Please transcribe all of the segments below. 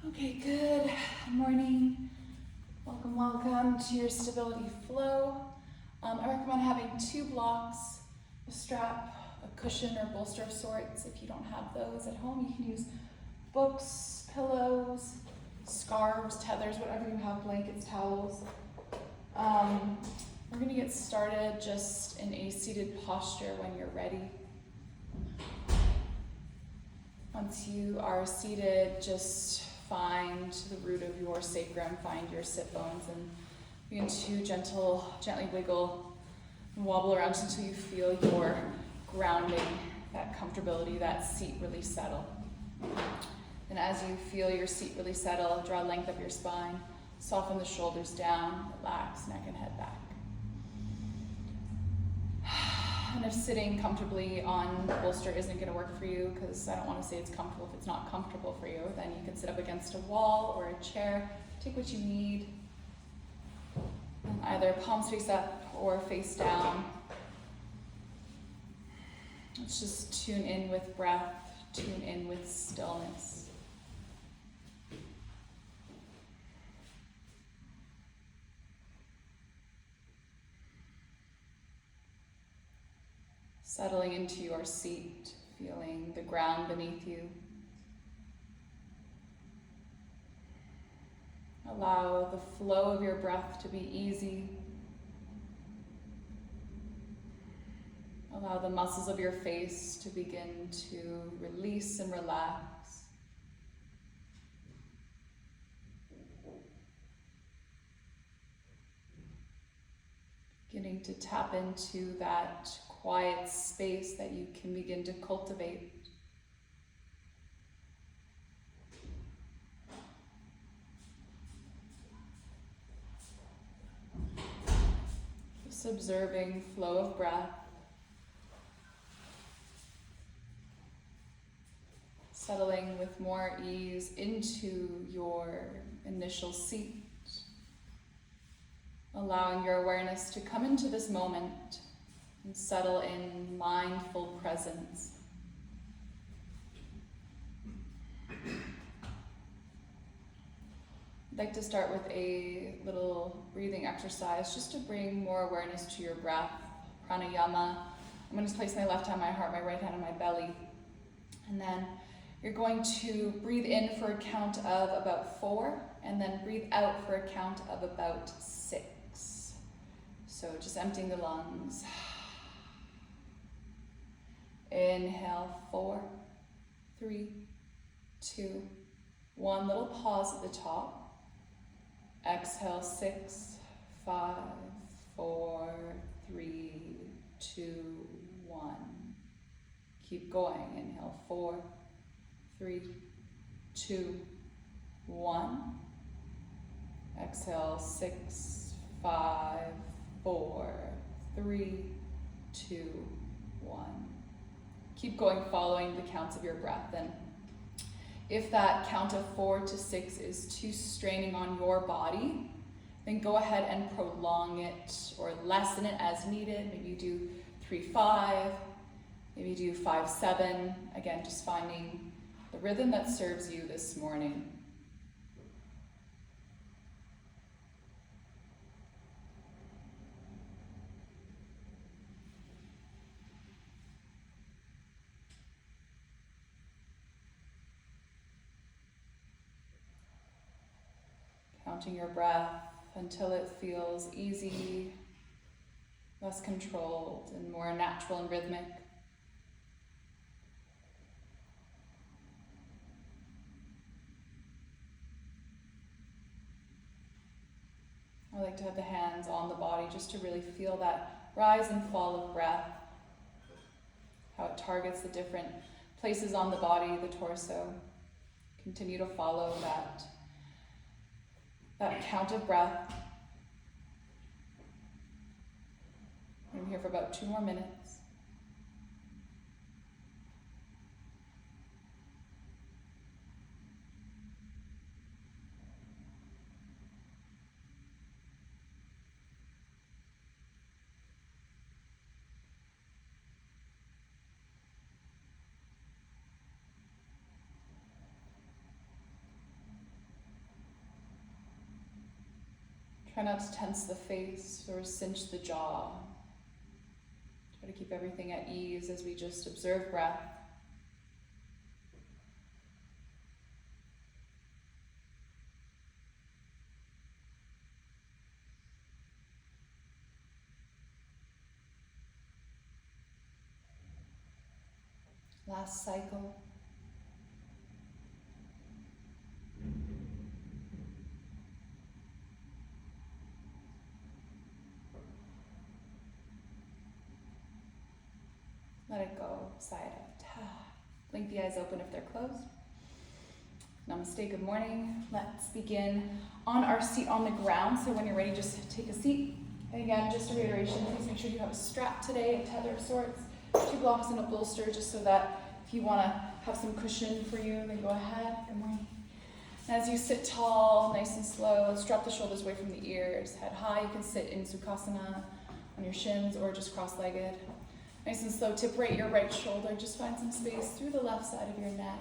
Okay, good morning. Welcome to your stability flow. I recommend having 2 blocks, a strap, a cushion or bolster of sorts. If you don't have those at home, you can use books, pillows, scarves, tethers, whatever you have, blankets, towels. We're gonna get started just in a seated posture when you're ready. Once you are seated, just find the root of your sacrum, find your sit bones, and begin to gently wiggle and wobble around until you feel your grounding, that comfortability, that seat really settle. And as you feel your seat really settle, draw length up your spine, soften the shoulders down, relax neck and head back. And if sitting comfortably on the bolster isn't going to work for you, because I don't want to say it's comfortable if it's not comfortable for you, then you can sit up against a wall or a chair. Take what you need. And either palms face up or face down. Let's just tune in with breath, tune in with stillness. Settling into your seat, feeling the ground beneath you. Allow the flow of your breath to be easy. Allow the muscles of your face to begin to release and relax. Beginning to tap into that quiet space that you can begin to cultivate. Just observing flow of breath. Settling with more ease into your initial seat. Allowing your awareness to come into this moment and settle in mindful presence. I'd like to start with a little breathing exercise just to bring more awareness to your breath, pranayama. I'm going to place my left hand on my heart, my right hand on my belly, and then you're going to breathe in for a count of about 4, and then breathe out for a count of about 6. So just emptying the lungs. Inhale, 4, 3, 2, 1. Little pause at the top. Exhale, 6, 5, 4, 3, 2, 1. Keep going. Inhale, 4, 3, 2, 1. Exhale, 6, 5, 4, 3, 2, 1. Keep going, following the counts of your breath. And if that count of 4 to 6 is too straining on your body, then go ahead and prolong it or lessen it as needed. Maybe you do 3, 5, maybe you do 5, 7. Again, just finding the rhythm that serves you this morning. Counting your breath until it feels easy, less controlled, and more natural and rhythmic. I like to have the hands on the body just to really feel that rise and fall of breath, how it targets the different places on the body, the torso. Continue to follow that count of breath. I'm here for about 2 more minutes. Try not to tense the face or cinch the jaw. Try to keep everything at ease as we just observe breath. Last cycle. Let it go, side out. Blink the eyes open if they're closed. Namaste, good morning. Let's begin on our seat on the ground. So when you're ready, just take a seat. And again, just a reiteration, please make sure you have a strap today, a tether of sorts, 2 blocks and a bolster, just so that if you want to have some cushion for you, then go ahead. Good morning. And as you sit tall, nice and slow, let's drop the shoulders away from the ears, head high. You can sit in Sukhasana on your shins or just cross-legged. Nice and slow, tip right your right shoulder. Just find some space through the left side of your neck.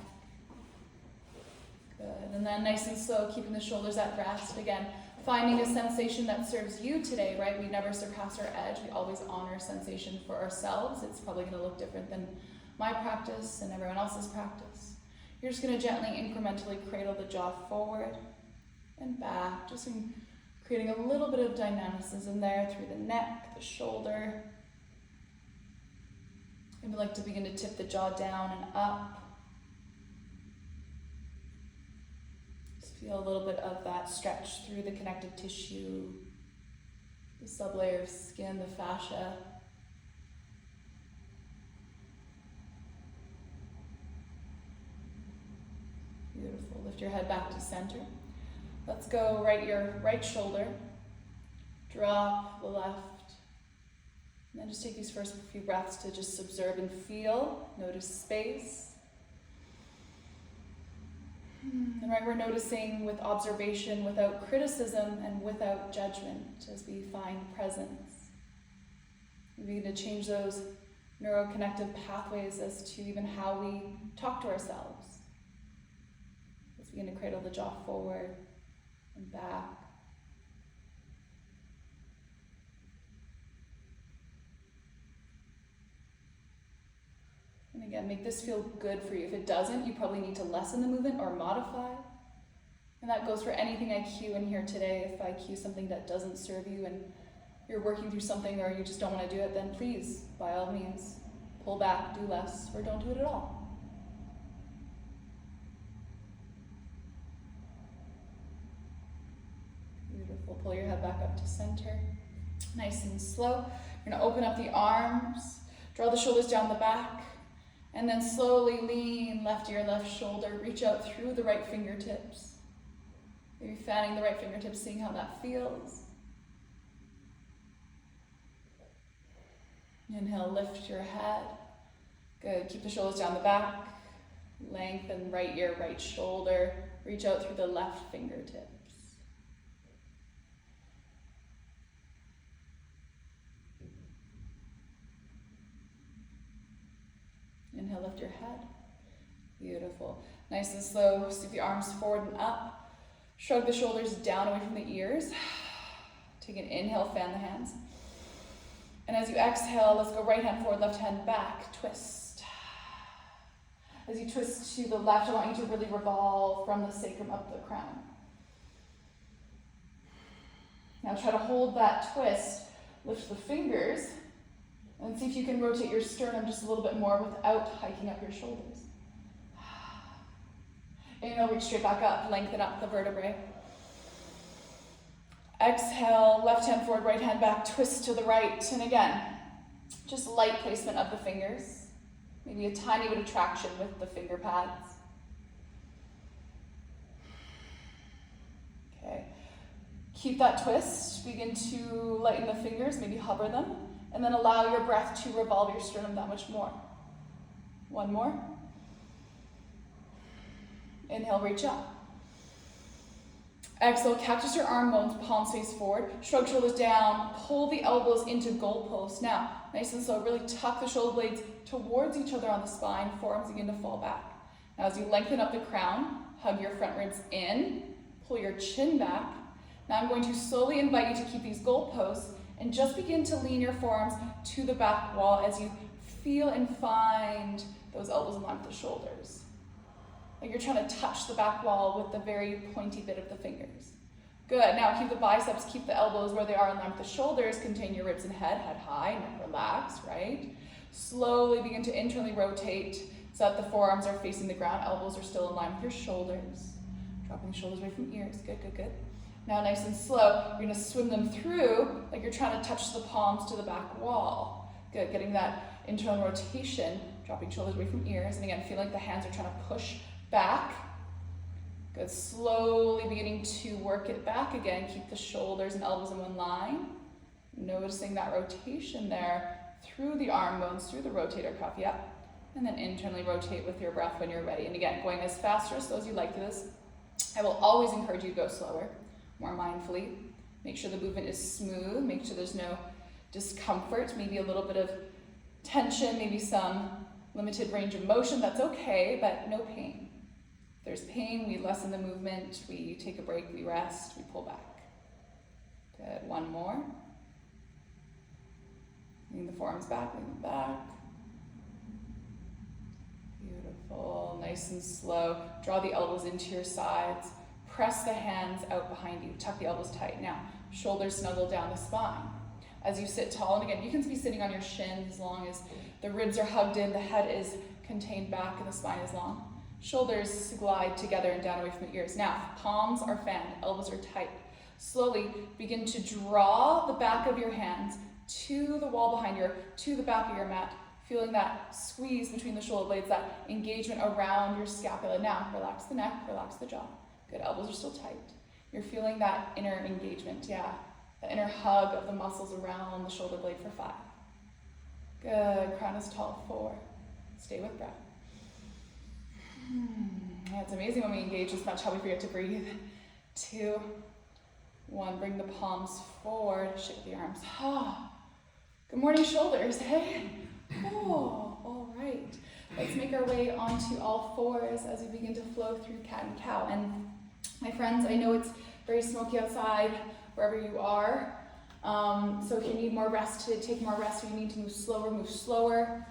Good. And then nice and slow, keeping the shoulders at rest. Again, finding a sensation that serves you today, right? We never surpass our edge. We always honor sensation for ourselves. It's probably going to look different than my practice and everyone else's practice. You're just going to gently, incrementally cradle the jaw forward and back, just creating a little bit of dynamicism there through the neck, the shoulder. And we like to begin to tip the jaw down and up. Just feel a little bit of that stretch through the connective tissue, the sublayer of skin, the fascia. Beautiful. Lift your head back to center. Let's go your right shoulder. Drop the left. And then just take these first few breaths to just observe and feel. Notice space. And we're noticing with observation, without criticism and without judgment, as we find presence. We begin to change those neuroconnective pathways as to even how we talk to ourselves. Let's begin to cradle the jaw forward and back. And again, make this feel good for you. If it doesn't, you probably need to lessen the movement or modify. And that goes for anything I cue in here today. If I cue something that doesn't serve you and you're working through something or you just don't want to do it, then please, by all means, pull back, do less, or don't do it at all. Beautiful. Pull your head back up to center. Nice and slow. You're going to open up the arms, draw the shoulders down the back. And then slowly lean left ear, left shoulder, reach out through the right fingertips. Maybe fanning the right fingertips, seeing how that feels. Inhale, lift your head. Good, keep the shoulders down the back. Lengthen right ear, right shoulder. Reach out through the left fingertips. Inhale, lift your head. Beautiful. Nice and slow, sweep the arms forward and up. Shrug the shoulders down away from the ears. Take an inhale, fan the hands. And as you exhale, let's go right hand forward, left hand back, twist. As you twist to the left, I want you to really revolve from the sacrum up the crown. Now try to hold that twist, lift the fingers, and see if you can rotate your sternum just a little bit more without hiking up your shoulders. Inhale, reach straight back up, lengthen up the vertebrae. Exhale, left hand forward, right hand back, twist to the right. And again, just light placement of the fingers. Maybe a tiny bit of traction with the finger pads. Okay. Keep that twist. Begin to lighten the fingers, maybe hover them. And then allow your breath to revolve your sternum that much more. One more. Inhale, reach up. Exhale, cactus your arm bones, palms face forward. Shrug shoulders down, pull the elbows into goalposts. Now, nice and slow, really tuck the shoulder blades towards each other on the spine. Forearms begin to fall back. Now as you lengthen up the crown, hug your front ribs in, pull your chin back. Now I'm going to slowly invite you to keep these goalposts and just begin to lean your forearms to the back wall as you feel and find those elbows in line with the shoulders. Like you're trying to touch the back wall with the very pointy bit of the fingers. Good, now keep the biceps, keep the elbows where they are in line with the shoulders, contain your ribs and head high, neck relaxed, right? Slowly begin to internally rotate so that the forearms are facing the ground, elbows are still in line with your shoulders. Dropping the shoulders away from ears, good, good, good. Now nice and slow, you're gonna swim them through like you're trying to touch the palms to the back wall. Good, getting that internal rotation, dropping shoulders away from ears, and again, feel like the hands are trying to push back. Good, slowly beginning to work it back again. Keep the shoulders and elbows in one line. Noticing that rotation there through the arm bones, through the rotator cuff, yep. And then internally rotate with your breath when you're ready. And again, going as fast or as slow as you like to this. I will always encourage you to go slower, more mindfully. Make sure the movement is smooth. Make sure there's no discomfort, maybe a little bit of tension, maybe some limited range of motion. That's okay, but no pain. If there's pain, we lessen the movement, we take a break, we rest, we pull back. Good, one more. Lean the forearms back, lean them back. Beautiful, nice and slow. Draw the elbows into your sides. Press the hands out behind you. Tuck the elbows tight. Now, shoulders snuggle down the spine. As you sit tall, and again, you can be sitting on your shins as long as the ribs are hugged in, the head is contained back, and the spine is long. Shoulders glide together and down away from the ears. Now, palms are fanned, elbows are tight. Slowly begin to draw the back of your hands to the wall behind you, to the back of your mat, feeling that squeeze between the shoulder blades, that engagement around your scapula. Now, relax the neck, relax the jaw. Good, elbows are still tight. You're feeling that inner engagement, yeah. The inner hug of the muscles around the shoulder blade for 5. Good, crown is tall, 4. Stay with breath. Yeah, it's amazing when we engage this much how we forget to breathe. 2, 1, bring the palms forward, shake the arms. Good morning, shoulders, hey? Oh, all right. Let's make our way onto all fours as we begin to flow through cat and cow. And my friends, I know it's very smoky outside wherever you are. So if you need more rest, to take more rest, or you need to move slower.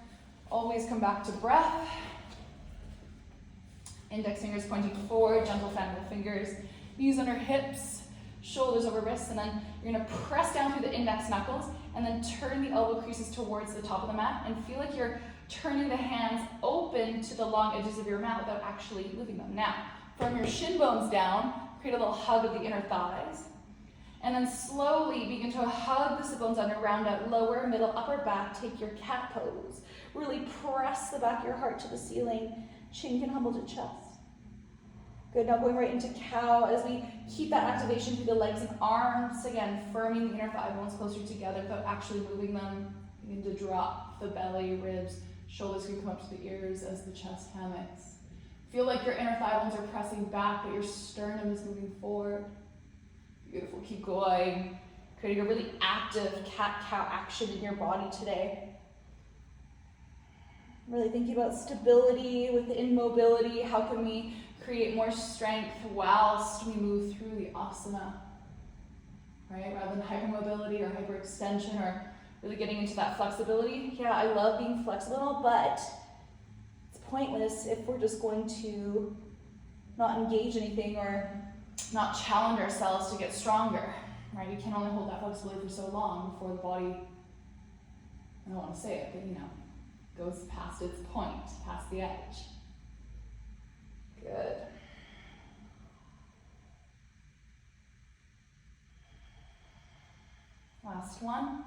Always come back to breath. Index fingers pointing forward, gentle fan of the fingers. Knees under hips, shoulders over wrists, and then you're gonna press down through the index knuckles and then turn the elbow creases towards the top of the mat and feel like you're turning the hands open to the long edges of your mat without actually moving them. Now, from your shin bones down, create a little hug of the inner thighs. And then slowly begin to hug the sit bones under, round out lower, middle, upper back, take your cat pose. Really press the back of your heart to the ceiling, chin can humble to chest. Good, now going right into cow as we keep that activation through the legs and arms. Again, firming the inner thigh bones closer together without actually moving them. Begin to drop the belly, ribs, shoulders can come up to the ears as the chest hammocks. Feel like your inner thigh bones are pressing back, but your sternum is moving forward. Beautiful, keep going. Creating a really active cat-cow action in your body today. Really thinking about stability within mobility. How can we create more strength whilst we move through the asana, right? Rather than hypermobility or hyperextension or really getting into that flexibility. Yeah, I love being flexible, but it's pointless if we're just going to not engage anything or not challenge ourselves to get stronger, right? We can only hold that flexibility for so long before the body, I don't want to say it, but goes past its point, past the edge. Good. Last one.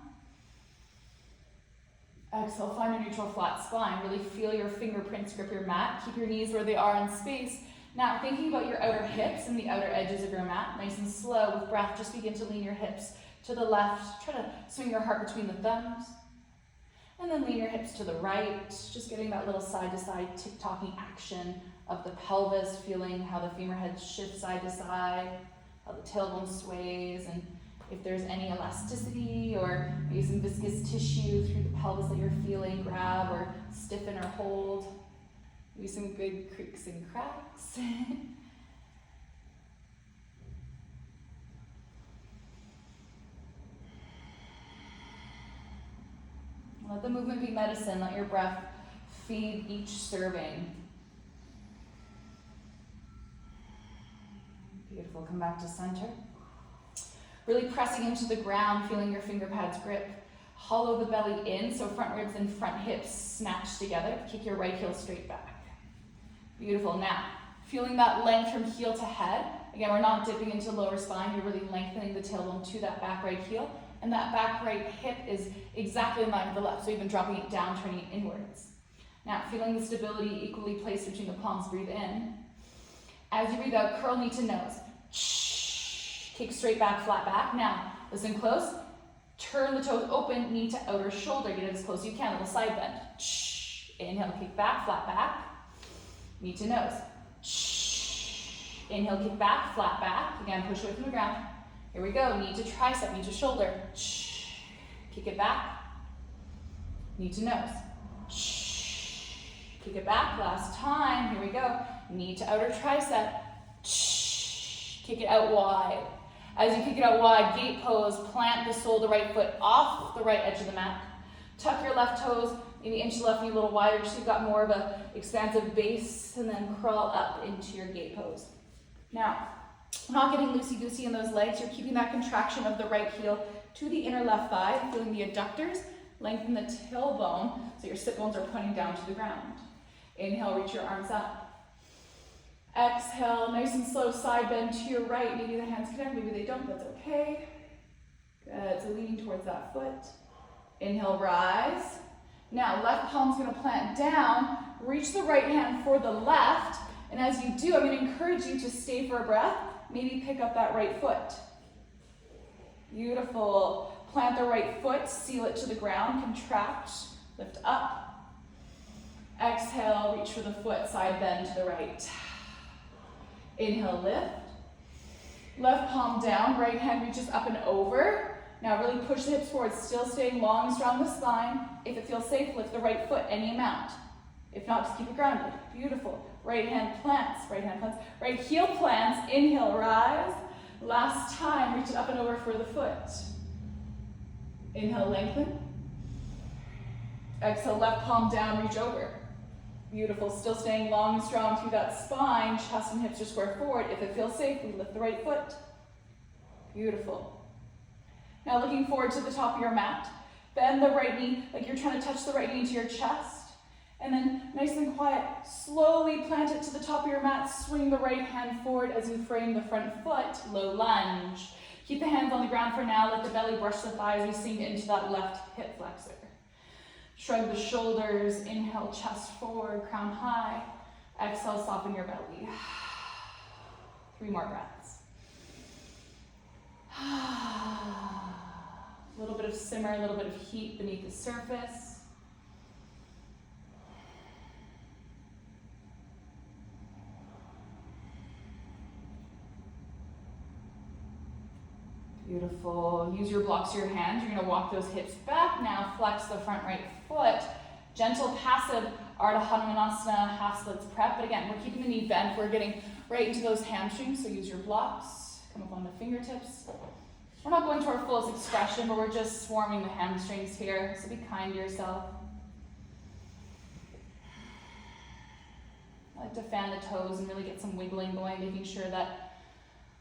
Exhale, find a neutral flat spine. Really feel your fingerprints grip your mat. Keep your knees where they are in space. Now, thinking about your outer hips and the outer edges of your mat, nice and slow with breath, just begin to lean your hips to the left. Try to swing your heart between the thumbs. And then lean your hips to the right, just getting that little side-to-side tick-tocking action of the pelvis, feeling how the femur head shifts side to side, how the tailbone sways, and if there's any elasticity or maybe some viscous tissue through the pelvis that you're feeling, grab or stiffen or hold. Maybe some good creaks and cracks. Let the movement be medicine. Let your breath feed each serving. Beautiful. Come back to center. Really pressing into the ground, feeling your finger pads grip. Hollow the belly in, so front ribs and front hips snatch together. Kick your right heel straight back. Beautiful. Now, feeling that length from heel to head. Again, we're not dipping into lower spine. You're really lengthening the tailbone to that back right heel. And that back right hip is exactly in line with the left. So you've been dropping it down, turning it inwards. Now, feeling the stability equally placed between the palms, breathe in. As you breathe out, curl knee to nose. Kick straight back, flat back. Now, listen close. Turn the toes open, knee to outer shoulder. Get it as close as you can, little side bend. Inhale, kick back, flat back. Knee to nose. Inhale, kick back, flat back. Again, push away from the ground. Here we go, knee to tricep, knee to shoulder. Kick it back. Knee to nose. Kick it back, last time. Here we go. Knee to outer tricep. Kick it out wide. As you kick it out wide, gate pose, plant the sole of the right foot off the right edge of the mat. Tuck your left toes, maybe inch the left knee a little wider so you've got more of an expansive base, and then crawl up into your gate pose. Now, we're not getting loosey-goosey in those legs. You're keeping that contraction of the right heel to the inner left thigh, feeling the adductors, lengthen the tailbone so your sit bones are pointing down to the ground. Inhale, reach your arms up. Exhale, nice and slow side bend to your right. Maybe the hands connect, maybe they don't, that's okay. Good, so leaning towards that foot. Inhale, rise. Now, left palm's gonna plant down. Reach the right hand for the left. And as you do, I'm gonna encourage you to stay for a breath. Maybe pick up that right foot. Beautiful. Plant the right foot, seal it to the ground, contract, lift up. Exhale, reach for the foot, side bend to the right. Inhale, lift. Left palm down, right hand reaches up and over. Now really push the hips forward, still staying long and strong the spine. If it feels safe, lift the right foot any amount. If not, just keep it grounded. Beautiful. Right hand plants, right heel plants. Inhale, rise. Last time, reach it up and over for the foot. Inhale, lengthen. Exhale, left palm down, reach over. Beautiful, still staying long and strong through that spine. Chest and hips are square forward. If it feels safe, we lift the right foot. Beautiful. Now looking forward to the top of your mat. Bend the right knee like you're trying to touch the right knee to your chest. And then nice and quiet, slowly plant it to the top of your mat. Swing the right hand forward as you frame the front foot. Low lunge. Keep the hands on the ground for now. Let the belly brush the thighs. We sink into that left hip flexor. Shrug the shoulders. Inhale, chest forward, crown high. Exhale, soften your belly. 3 more breaths. A little bit of simmer, a little bit of heat beneath the surface. Beautiful. Use your blocks to your hands. You're going to walk those hips back now. Flex the front right foot. Gentle, passive Ardha Hanumanasana, half splits prep. But again, we're keeping the knee bent. We're getting right into those hamstrings. So use your blocks. Come up on the fingertips. We're not going to our fullest expression, but we're just swarming the hamstrings here. So be kind to yourself. I like to fan the toes and really get some wiggling going, making sure that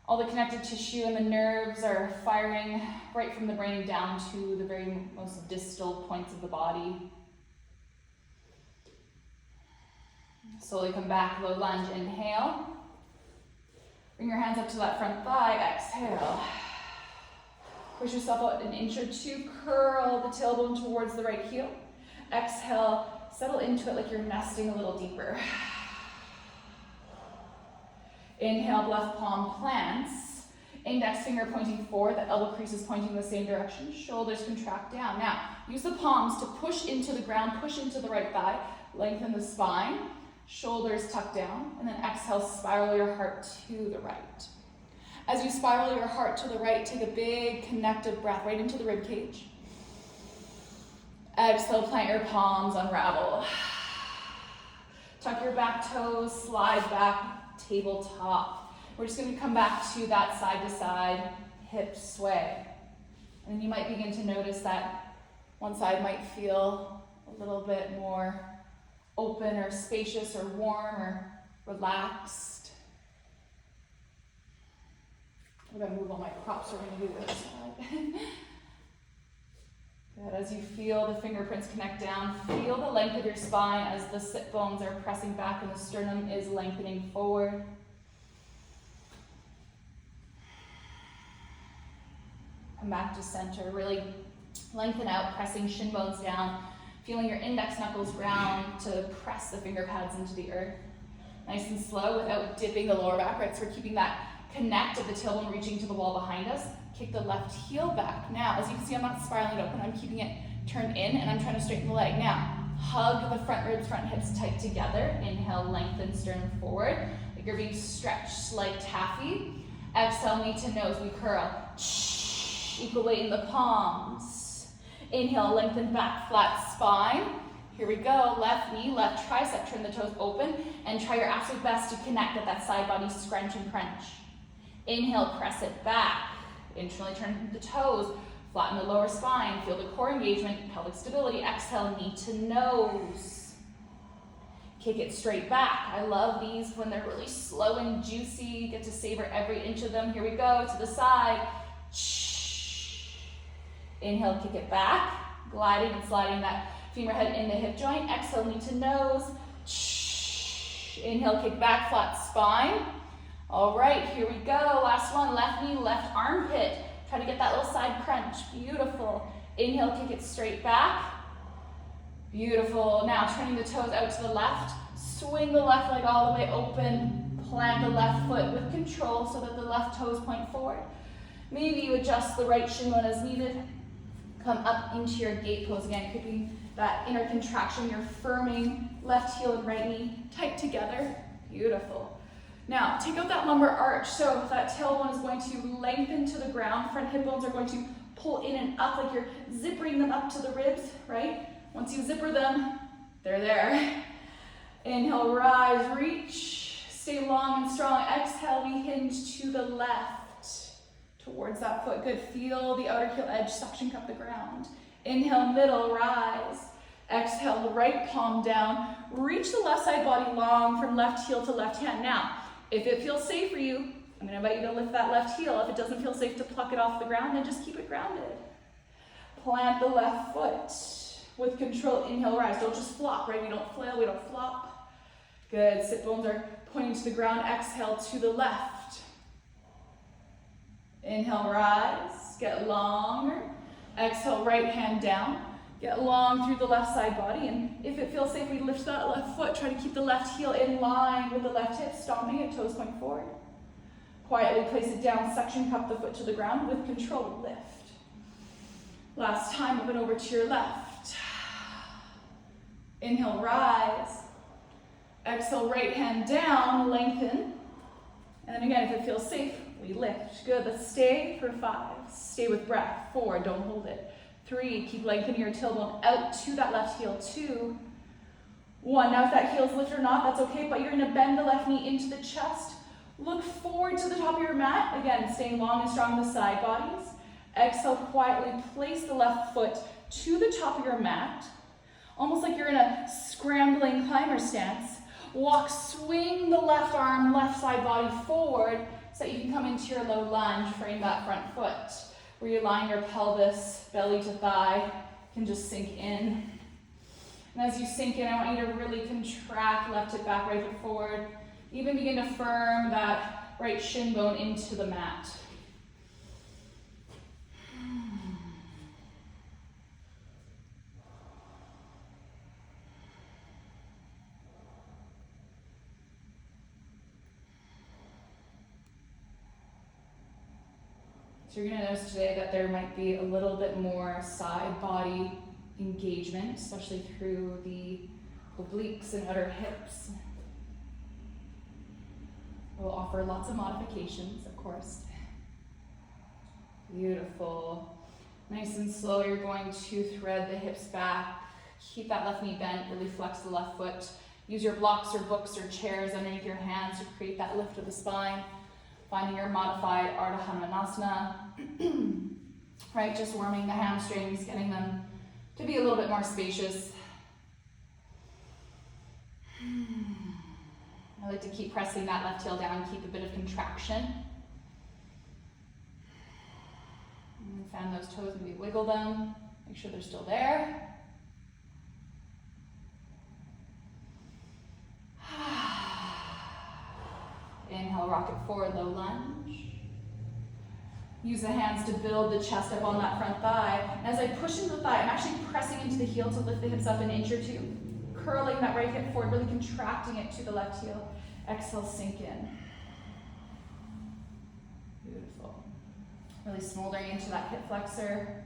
all the connective tissue and the nerves are firing right from the brain down to the very most distal points of the body. Slowly come back, low lunge, inhale. Bring your hands up to that front thigh, exhale. Push yourself out an inch or 2, curl the tailbone towards the right heel. Exhale, settle into it like you're nesting a little deeper. Inhale, left palm plants. Index finger pointing forward, the elbow crease is pointing in the same direction. Shoulders contract down. Now, use the palms to push into the ground, push into the right thigh. Lengthen the spine. Shoulders tuck down. And then exhale, spiral your heart to the right. As you spiral your heart to the right, take a big connective breath right into the rib cage. Exhale, plant your palms, unravel. Tuck your back toes, slide back. Tabletop. We're just going to come back to that side to side hip sway. And then you might begin to notice that One side might feel a little bit more open or spacious or warm or relaxed. I'm going to move all my props, we're going to do the other side. Good, as you feel the fingerprints connect down, feel the length of your spine as the sit bones are pressing back and the sternum is lengthening forward. Come back to center, really lengthen out, pressing shin bones down, feeling your index knuckles ground to press the finger pads into the earth. Nice and slow without dipping the lower back, right? So we're keeping that connect of the tailbone reaching to the wall behind us. Kick the left heel back. Now, as you can see, I'm not spiraling open. I'm keeping it turned in and I'm trying to straighten the leg. Now, hug the front ribs, front hips tight together. Inhale, lengthen sternum forward. Like you're being stretched like taffy. Exhale, knee to nose, we curl. Equal weight in the palms. Inhale, lengthen back, flat spine. Here we go, left knee, left tricep, turn the toes open, and try your absolute best to connect at that side body scrunch and crunch. Inhale, press it back. Internally turn the toes, flatten the lower spine, feel the core engagement, pelvic stability. Exhale, knee to nose. Kick it straight back. I love these when they're really slow and juicy. You get to savor every inch of them. Here we go, to the side. Inhale, kick it back, gliding and sliding that femur head in the hip joint. Exhale, knee to nose. Inhale, kick back, flat spine. All right, here we go. Last one, left knee, left armpit. Try to get that little side crunch. Beautiful. Inhale, kick it straight back. Beautiful. Now, turning the toes out to the left. Swing the left leg all the way open. Plant the left foot with control so that the left toes point forward. Maybe you adjust the right shin bone as needed. Come up into your gate pose again, keeping that inner contraction. You're firming left heel and right knee tight together. Beautiful. Now, take out that lumbar arch. So that tailbone is going to lengthen to the ground. Front hip bones are going to pull in and up like you're zippering them up to the ribs, right? Once you zipper them, they're there. Inhale, rise, reach. Stay long and strong. Exhale, we hinge to the left. Towards that foot, good. Feel the outer heel edge suction cup the ground. Inhale, middle, rise. Exhale, the right palm down. Reach the left side body long from left heel to left hand. Now, if it feels safe for you, I'm going to invite you to lift that left heel. If it doesn't feel safe to pluck it off the ground, then just keep it grounded. Plant the left foot with control. Inhale, rise. Don't just flop, right? We don't flail, we don't flop. Good. Sit bones are pointing to the ground. Exhale to the left. Inhale, rise, get longer. Exhale, right hand down. Get long through the left side body. And if it feels safe, we lift that left foot. Try to keep the left heel in line with the left hip, stomping it, toes point forward. Quietly place it down, suction cup the foot to the ground with control, lift. Last time, move it over to your left. Inhale, rise. Exhale, right hand down, lengthen. And then again, if it feels safe, we lift. Good, let's stay for 5. Stay with breath. 4, don't hold it. 3, keep lengthening your tailbone out to that left heel. 2, 1. Now if that heel's lifted or not, that's okay, but you're gonna bend the left knee into the chest. Look forward to the top of your mat. Again, staying long and strong in the side bodies. Exhale, quietly place the left foot to the top of your mat. Almost like you're in a scrambling climber stance. Walk, swing the left arm, left side body forward, so that you can come into your low lunge, frame that front foot, where you line your pelvis, belly to thigh, can just sink in. And as you sink in, I want you to really contract left hip back, right hip forward. Even begin to firm that right shin bone into the mat. So you're going to notice today that there might be a little bit more side body engagement, especially through the obliques and outer hips. We'll offer lots of modifications, of course. Beautiful. Nice and slow, you're going to thread the hips back. Keep that left knee bent, really flex the left foot. Use your blocks or books or chairs underneath your hands to create that lift of the spine. Finding your modified Ardha, right, just warming the hamstrings, getting them to be a little bit more spacious. I like to keep pressing that left heel down, keep a bit of contraction. And fan those toes, maybe wiggle them, make sure they're still there. Inhale, rock it forward, low lunge. Use the hands to build the chest up on that front thigh. And as I push into the thigh, I'm actually pressing into the heel to lift the hips up an inch or two. Curling that right hip forward, really contracting it to the left heel. Exhale, sink in. Beautiful. Really smoldering into that hip flexor.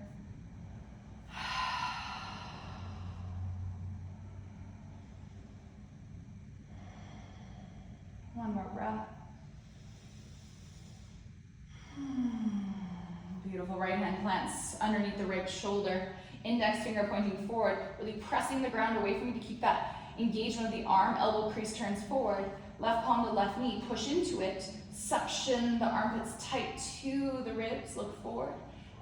One more breath. Beautiful. Right hand plants underneath the right shoulder. Index finger pointing forward, really pressing the ground away from you to keep that engagement of the arm. Elbow crease turns forward. Left palm to left knee, push into it. Suction the armpits tight to the ribs, look forward.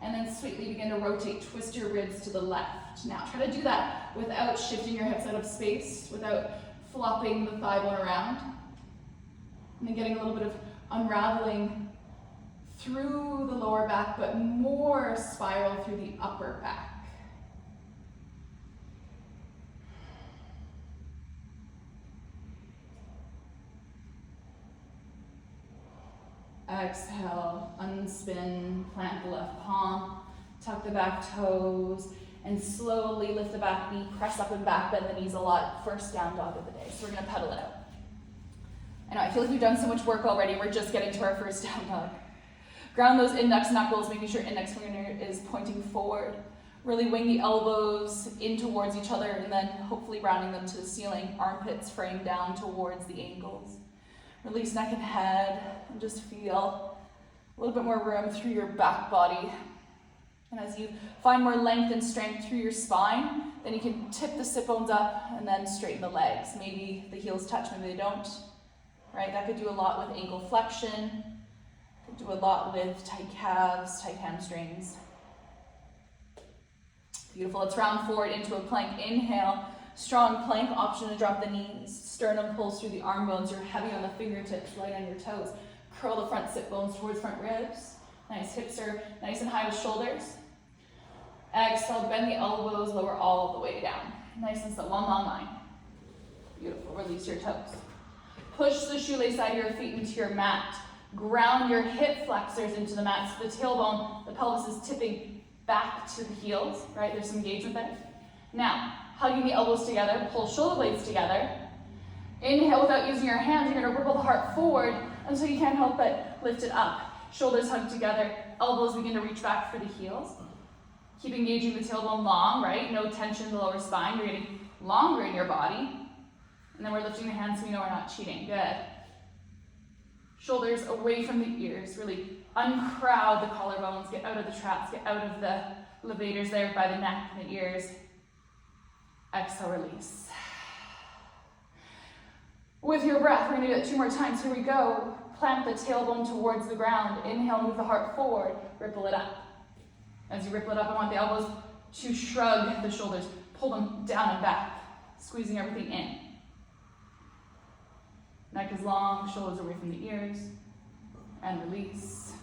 And then sweetly begin to rotate, twist your ribs to the left. Now try to do that without shifting your hips out of space, without flopping the thigh bone around. And then getting a little bit of unraveling through the lower back, but more spiral through the upper back. Exhale, unspin, plant the left palm, tuck the back toes, and slowly lift the back knee, press up and back, bend the knees a lot. First down dog of the day. So we're gonna pedal it out. I know, I feel like we've done so much work already. We're just getting to our first down dog. Ground those index knuckles, making sure index finger is pointing forward. Really wing the elbows in towards each other and then hopefully rounding them to the ceiling. Armpits frame down towards the ankles. Release neck and head and just feel a little bit more room through your back body. And as you find more length and strength through your spine, then you can tip the sit bones up and then straighten the legs. Maybe the heels touch, maybe they don't. Right? That could do a lot with ankle flexion. Could do a lot with tight calves, tight hamstrings. Beautiful. Let's round forward into a plank. Inhale. Strong plank, option to drop the knees. Sternum pulls through the arm bones. You're heavy on the fingertips, light on your toes. Curl the front sit bones towards front ribs. Nice. Hips are nice and high with shoulders. Exhale, bend the elbows, lower all the way down. Nice and slow. 1 long line. Beautiful. Release your toes. Push the shoelace side of your feet into your mat. Ground your hip flexors into the mat. So the tailbone, the pelvis is tipping back to the heels, right? There's some engagement there. Now, hugging the elbows together, pull shoulder blades together. Inhale without using your hands, you're gonna ripple the heart forward until you can't help but lift it up. Shoulders hug together, elbows begin to reach back for the heels. Keep engaging the tailbone long, right? No tension in the lower spine. You're getting longer in your body. And then we're lifting the hands so we know we're not cheating. Good. Shoulders away from the ears. Really uncrowd the collarbones. Get out of the traps. Get out of the levators there by the neck and the ears. Exhale, release. With your breath, we're going to do it 2 more times. Here we go. Plant the tailbone towards the ground. Inhale, move the heart forward. Ripple it up. As you ripple it up, I want the elbows to shrug the shoulders. Pull them down and back, squeezing everything in. Neck is long, shoulders away from the ears. And release.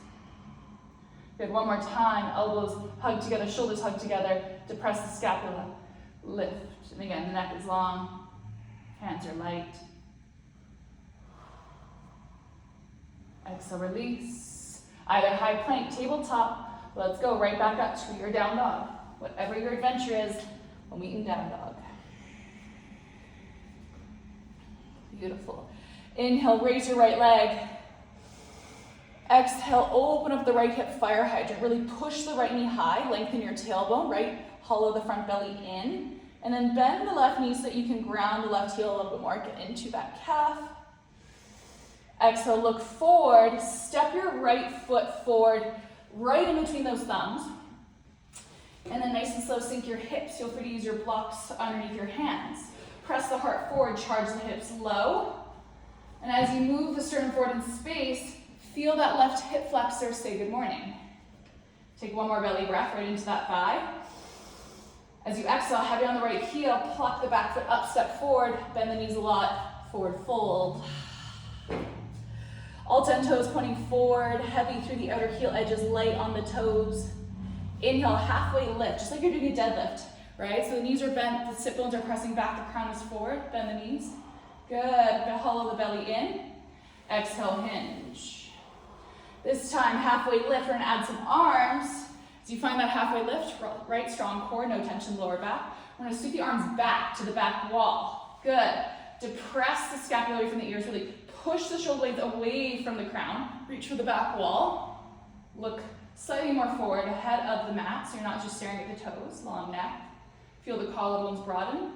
Good. 1 more time. Elbows hug together, shoulders hug together. Depress the scapula. Lift. And again, the neck is long. Hands are light. Exhale, release. Either high plank, tabletop. Let's go right back up to your down dog. Whatever your adventure is, we'll meet in down dog. Beautiful. Inhale, raise your right leg. Exhale, open up the right hip, fire hydrant. Really push the right knee high, lengthen your tailbone, right? Hollow the front belly in. And then bend the left knee so that you can ground the left heel a little bit more. Get into that calf. Exhale, look forward. Step your right foot forward, right in between those thumbs. And then nice and slow, sink your hips. Feel free to use your blocks underneath your hands. Press the heart forward, charge the hips low. And as you move the sternum forward in space, feel that left hip flexor say good morning. Take 1 more belly breath right into that thigh. As you exhale, heavy on the right heel, pluck the back foot up, step forward, bend the knees a lot, forward fold. All 10 toes pointing forward, heavy through the outer heel edges, light on the toes. Inhale, halfway lift, just like you're doing a deadlift, right? So the knees are bent, the sit bones are pressing back, the crown is forward, bend the knees. Good, hollow the belly in. Exhale, hinge. This time, halfway lift, we're gonna add some arms. As you find that halfway lift, right, strong core, no tension, lower back. We're gonna sweep the arms back to the back wall. Good. Depress the scapula away from the ears, really push the shoulder blades away from the crown. Reach for the back wall. Look slightly more forward, ahead of the mat, so you're not just staring at the toes, long neck. Feel the collarbones broaden.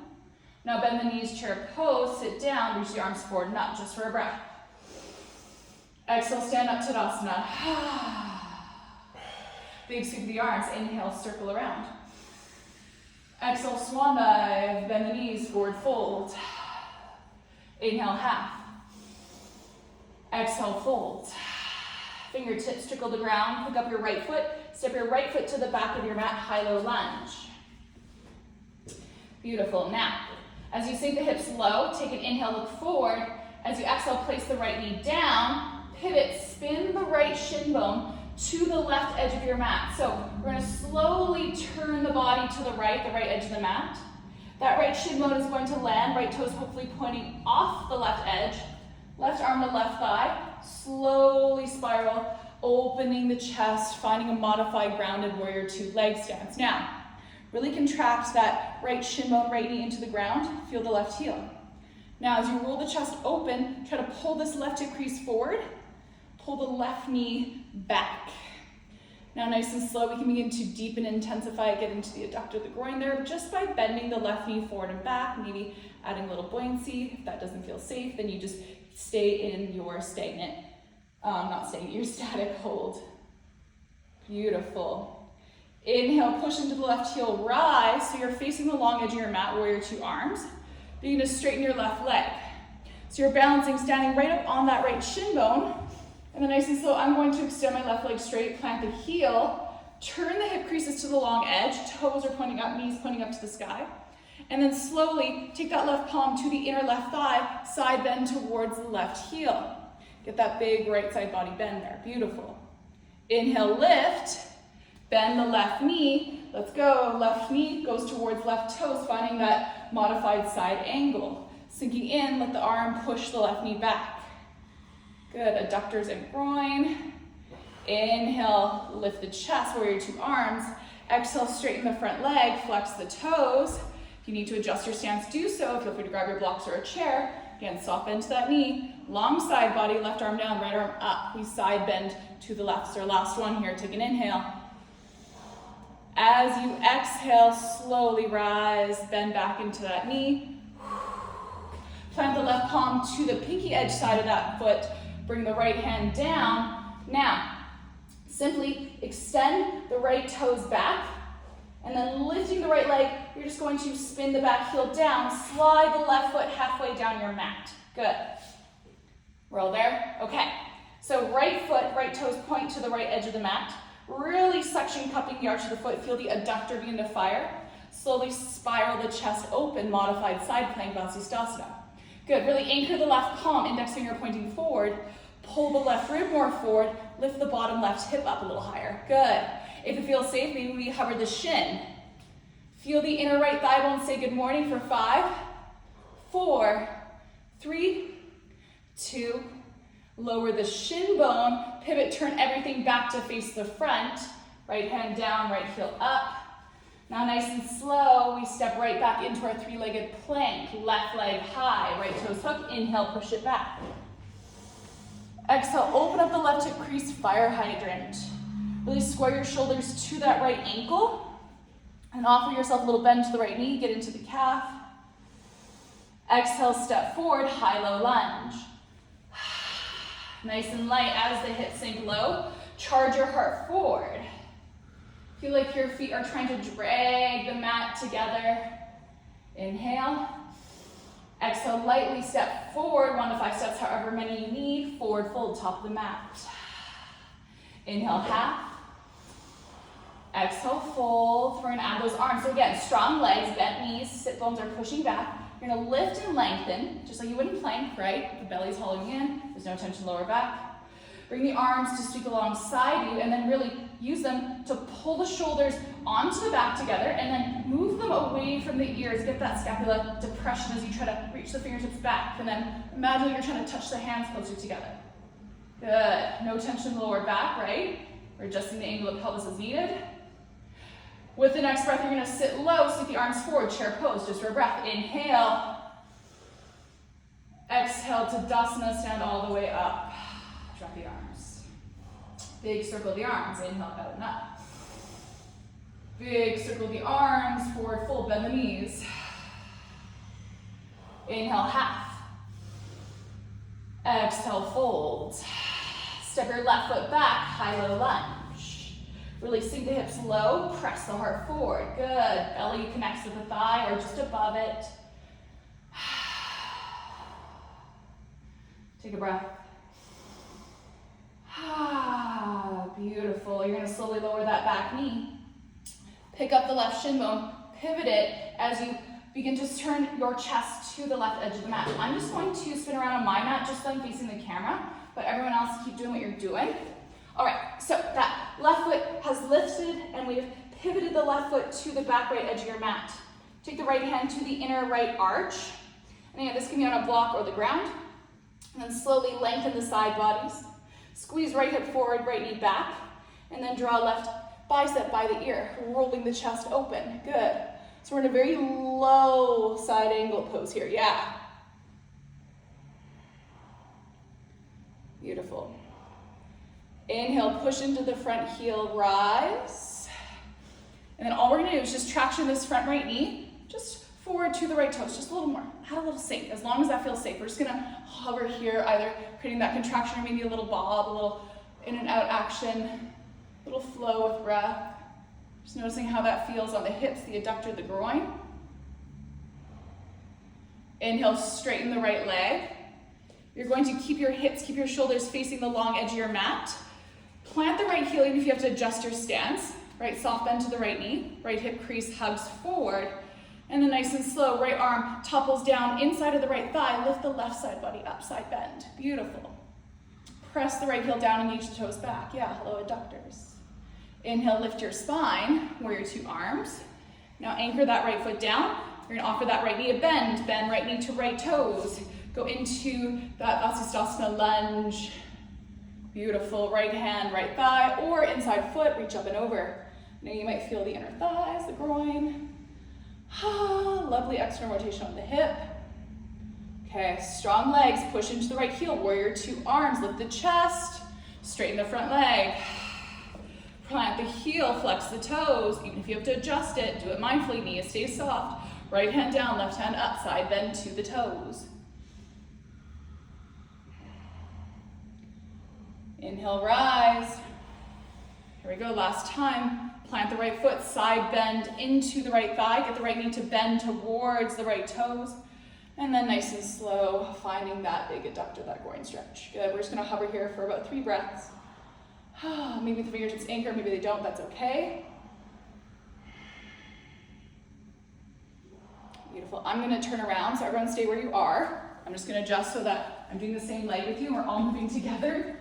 Now bend the knees, chair pose, sit down, reach the arms forward, not just for a breath. Exhale, stand up, Tadasana. Big sweep of the arms, inhale, circle around. Exhale, swan dive, bend the knees, forward fold. Inhale, half. Exhale, fold. Fingertips trickle the ground, pick up your right foot, step your right foot to the back of your mat, high-low lunge. Beautiful. Now, as you sink the hips low, take an inhale, look forward. As you exhale, place the right knee down, pivot, spin the right shin bone to the left edge of your mat. So we're gonna slowly turn the body to the right edge of the mat. That right shin bone is going to land, right toes hopefully pointing off the left edge. Left arm to left thigh, slowly spiral, opening the chest, finding a modified grounded warrior two leg stance. Now, really contract that right shin bone, right knee into the ground, feel the left heel. Now, as you roll the chest open, try to pull this left hip crease forward, pull the left knee back. Now, nice and slow, we can begin to deepen and intensify it, get into the adductor of the groin there, just by bending the left knee forward and back, maybe adding a little buoyancy. If that doesn't feel safe, then you just stay in your your static hold. Beautiful. Inhale, push into the left heel, rise, so you're facing the long edge of your mat, warrior two arms. Begin to straighten your left leg. So you're balancing, standing right up on that right shin bone. And then nice and slow, I'm going to extend my left leg straight, plant the heel, turn the hip creases to the long edge, toes are pointing up, knees pointing up to the sky. And then slowly take that left palm to the inner left thigh, side bend towards the left heel. Get that big right side body bend there, beautiful. Inhale, lift, bend the left knee, let's go. Left knee goes towards left toes, finding that modified side angle. Sinking in, let the arm push the left knee back. Good, adductors and groin. Inhale, lift the chest, warrior two arms. Exhale, straighten the front leg, flex the toes. If you need to adjust your stance, do so. Feel free to grab your blocks or a chair. Again, soft bend to that knee. Long side body, left arm down, right arm up. We side bend to the left. So our last one here, take an inhale. As you exhale, slowly rise, bend back into that knee. Plant the left palm to the pinky edge side of that foot. Bring the right hand down. Now, simply extend the right toes back, and then lifting the right leg, you're just going to spin the back heel down, slide the left foot halfway down your mat. Good. We're all there? Okay. So right foot, right toes point to the right edge of the mat. Really suction cupping the arch of the foot. Feel the adductor begin to fire. Slowly spiral the chest open, modified side plank, Vasisthasana. Good. Really anchor the left palm, index finger pointing forward. Pull the left rib more forward. Lift the bottom left hip up a little higher. Good. If it feels safe, maybe we hover the shin. Feel the inner right thigh bone. Say good morning for 5, 4, 3, 2. Lower the shin bone. Pivot, turn everything back to face the front. Right hand down, right heel up. Now nice and slow, we step right back into our three-legged plank. Left leg high, right toes hook. Inhale, push it back. Exhale, open up the left hip crease, fire hydrant. Really square your shoulders to that right ankle and offer yourself a little bend to the right knee, get into the calf. Exhale, step forward, high-low lunge. Nice and light as the hips sink low. Charge your heart forward. Feel like your feet are trying to drag the mat together. Inhale. Exhale, lightly step forward, 1 to 5 steps, however many you need. Forward fold, top of the mat. Inhale, half. Exhale, fold. We're gonna add those arms. So again, strong legs, bent knees, sit bones are pushing back. You're gonna lift and lengthen, just like you would in plank, right? The belly's holding in, there's no tension lower back. Bring the arms to sweep alongside you, and then really use them to pull the shoulders onto the back together, and then move them away from the ears. Get that scapula depression as you try to reach the fingertips back, and then imagine you're trying to touch the hands closer together. Good, no tension lower back, right? We're adjusting the angle of pelvis as needed. With the next breath, you're gonna sit low, sweep the arms forward, chair pose, just for a breath. Inhale. Exhale, Tadasana, stand all the way up. Drop the arms. Big circle of the arms, inhale, out and up. Big circle of the arms, forward fold, bend the knees. Inhale, half. Exhale, fold. Step your left foot back, high-low lunge. Releasing the hips low, press the heart forward. Good, belly connects with the thigh or just above it. Take a breath. Beautiful. You're going to slowly lower that back knee. Pick up the left shin bone, pivot it as you begin to turn your chest to the left edge of the mat. I'm just going to spin around on my mat just so I'm facing the camera, but everyone else keep doing what you're doing. All right, so that left foot has lifted and we've pivoted the left foot to the back right edge of your mat. Take the right hand to the inner right arch. And again, this can be on a block or the ground. And then slowly lengthen the side bodies. Squeeze right hip forward, right knee back. And then draw left bicep by the ear, rolling the chest open. Good. So we're in a very low side angle pose here. Yeah. Beautiful. Inhale, push into the front heel, rise. And then all we're gonna do is just traction this front right knee, just forward to the right toes, just a little more. Add a little sink, as long as that feels safe. We're just gonna hover here, either creating that contraction or maybe a little bob, a little in and out action, a little flow with breath. Just noticing how that feels on the hips, the adductor, the groin. Inhale, straighten the right leg. You're going to keep your hips, keep your shoulders facing the long edge of your mat. Plant the right heel even if you have to adjust your stance. Right soft bend to the right knee, right hip crease hugs forward. And then nice and slow, right arm topples down inside of the right thigh, lift the left side body up, side bend. Beautiful. Press the right heel down and reach the toes back. Yeah, hello adductors. Inhale, lift your spine, warrior two arms. Now anchor that right foot down. You're gonna offer that right knee a bend. Bend right knee to right toes. Go into that Vasisthasana lunge. Beautiful, right hand, right thigh, or inside foot, reach up and over. Now you might feel the inner thighs, the groin. Lovely external rotation on the hip. Okay, strong legs, push into the right heel, warrior two arms, lift the chest, straighten the front leg. Plant the heel, flex the toes, even if you have to adjust it, do it mindfully, knee stays soft. Right hand down, left hand up, side bend to the toes. Inhale, rise. Here we go, last time. Plant the right foot, side bend into the right thigh. Get the right knee to bend towards the right toes. And then nice and slow, finding that big adductor, that groin stretch. Good, we're just gonna hover here for about 3 breaths. Maybe the fingertips anchor, maybe they don't, that's okay. Beautiful, I'm gonna turn around, so everyone stay where you are. I'm just gonna adjust so that I'm doing the same leg with you and we're all moving together.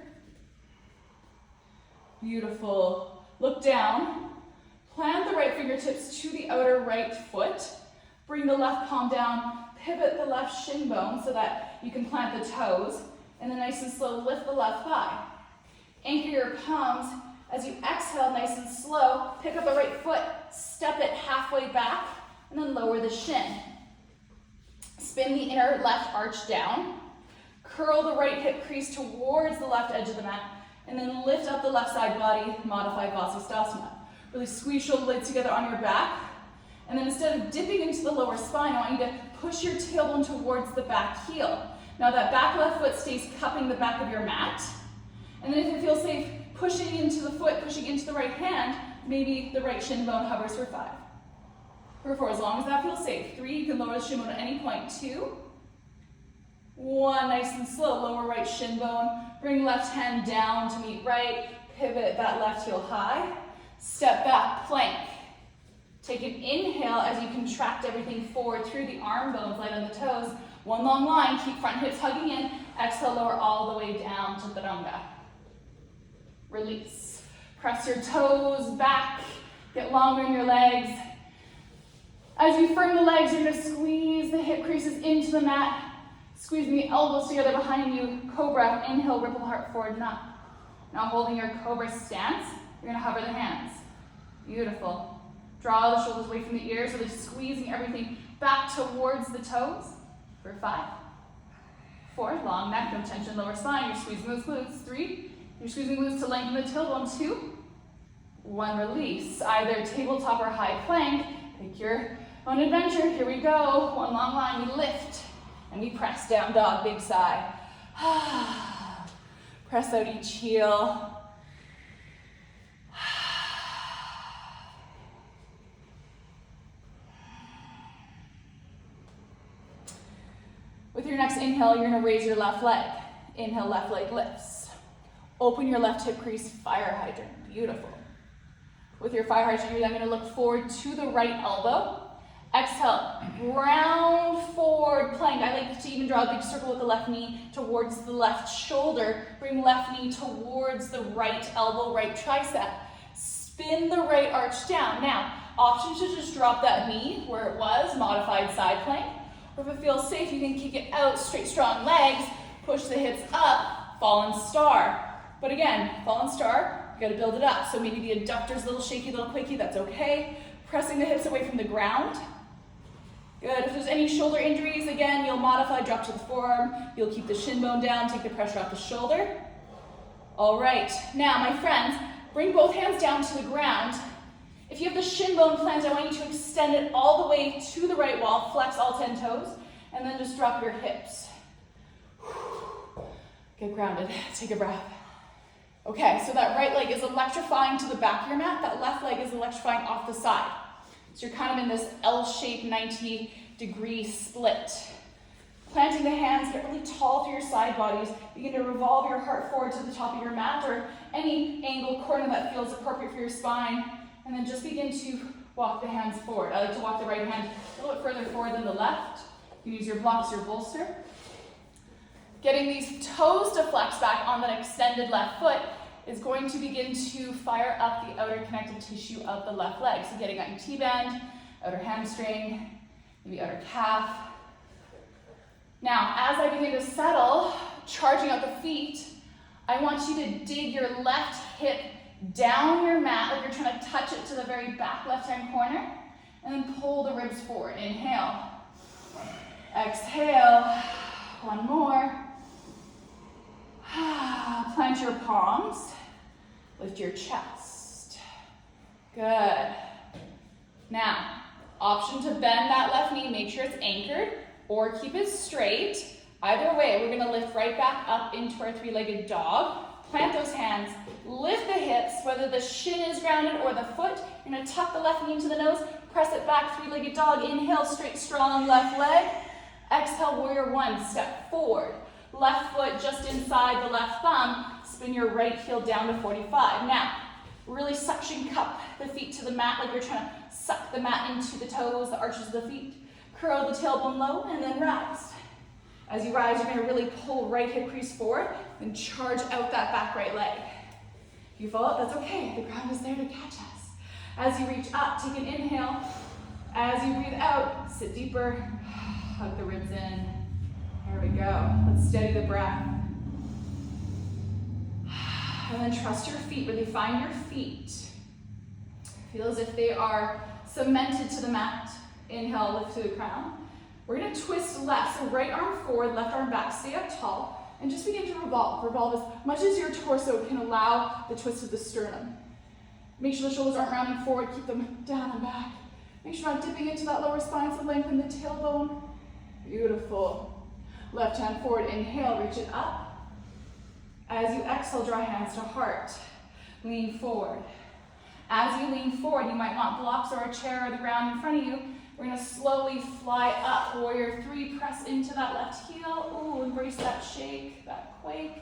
Beautiful, look down. Plant the right fingertips to the outer right foot. Bring the left palm down, pivot the left shin bone so that you can plant the toes. And then nice and slow, lift the left thigh. Anchor your palms as you exhale, nice and slow. Pick up the right foot, step it halfway back, and then lower the shin. Spin the inner left arch down. Curl the right hip crease towards the left edge of the mat, and then lift up the left side body, modified Vasisthasana. Really squeeze shoulder blades together on your back. And then instead of dipping into the lower spine, I want you to push your tailbone towards the back heel. Now that back left foot stays cupping the back of your mat. And then if you feel safe pushing into the foot, pushing into the right hand, maybe the right shin bone hovers for 5. For 4, as long as that feels safe. 3, you can lower the shin bone at any point. 2, 1, nice and slow, lower right shin bone. Bring left hand down to meet right, pivot that left heel high. Step back, plank. Take an inhale as you contract everything forward through the arm bones, light on the toes. One long line, keep front hips hugging in. Exhale, lower all the way down to Chaturanga. Release. Press your toes back, get longer in your legs. As you firm the legs, you're gonna squeeze the hip creases into the mat. Squeezing the elbows together behind you. Cobra, inhale, ripple heart forward and up. Now holding your cobra stance, you're gonna hover the hands. Beautiful. Draw the shoulders away from the ears, really squeezing everything back towards the toes. For 5, 4, long neck, no tension, lower spine. You're squeezing those glutes. 3, you're squeezing glutes to lengthen the tailbone. 2, 1, release. Either tabletop or high plank. Pick your own adventure. Here we go. One long line, we lift and we press. Down dog, big sigh. Press out each heel. With your next inhale, you're gonna raise your left leg. Inhale, left leg lifts. Open your left hip crease, fire hydrant. Beautiful. With your fire hydrant, you're then gonna look forward to the right elbow. Exhale, round forward plank. I like to even draw a big circle with the left knee towards the left shoulder. Bring left knee towards the right elbow, right tricep. Spin the right arch down. Now, option to just drop that knee where it was, modified side plank. Or if it feels safe, you can kick it out, straight, strong legs, push the hips up, fallen star. But again, fallen star, you gotta build it up. So maybe the adductor's a little shaky, a little quaky, that's okay. Pressing the hips away from the ground. Good, if there's any shoulder injuries, again, you'll modify, drop to the forearm. You'll keep the shin bone down, take the pressure off the shoulder. All right, now my friends, bring both hands down to the ground. If you have the shin bone plant, I want you to extend it all the way to the right wall, flex all 10 toes, and then just drop your hips. Get grounded, take a breath. Okay, so that right leg is electrifying to the back of your mat, that left leg is electrifying off the side. So you're kind of in this L-shaped 90-degree split. Planting the hands, get really tall through your side bodies. Begin to revolve your heart forward to the top of your mat or any angle corner that feels appropriate for your spine. And then just begin to walk the hands forward. I like to walk the right hand a little bit further forward than the left. You can use your blocks, your bolster. Getting these toes to flex back on that extended left foot is going to begin to fire up the outer connective tissue of the left leg. So getting out your T-band, outer hamstring, maybe outer calf. Now, as I begin to settle, charging out the feet, I want you to dig your left hip down your mat like you're trying to touch it to the very back left-hand corner, and then pull the ribs forward. Inhale. Exhale. One more. Plant your palms. Lift your chest. Good. Now, option to bend that left knee. Make sure it's anchored or keep it straight. Either way, we're going to lift right back up into our three-legged dog. Plant those hands. Lift the hips, whether the shin is grounded or the foot. You're going to tuck the left knee into the nose. Press it back, three-legged dog. Inhale, straight, strong left leg. Exhale, warrior one. Step forward. Left foot just inside the left thumb. Spin your right heel down to 45. Now, really suction cup the feet to the mat like you're trying to suck the mat into the toes, the arches of the feet. Curl the tailbone low and then rise. As you rise, you're going to really pull right hip crease forward and charge out that back right leg. If you fall out, that's okay. The ground is there to catch us. As you reach up, take an inhale. As you breathe out, sit deeper. Hug the ribs in. There we go. Let's steady the breath. And then trust your feet. Really find your feet. Feel as if they are cemented to the mat. Inhale, lift to the crown. We're going to twist left, so right arm forward, left arm back, stay up tall, and just begin to revolve. Revolve as much as your torso can allow the twist of the sternum. Make sure the shoulders aren't rounding forward, keep them down and back. Make sure not dipping into that lower spine, so lengthen the tailbone. Beautiful. Left hand forward, inhale, reach it up. As you exhale, draw hands to heart. Lean forward. As you lean forward, you might want blocks or a chair or the ground in front of you. We're going to slowly fly up. Warrior three, press into that left heel. Ooh, embrace that shake, that quake.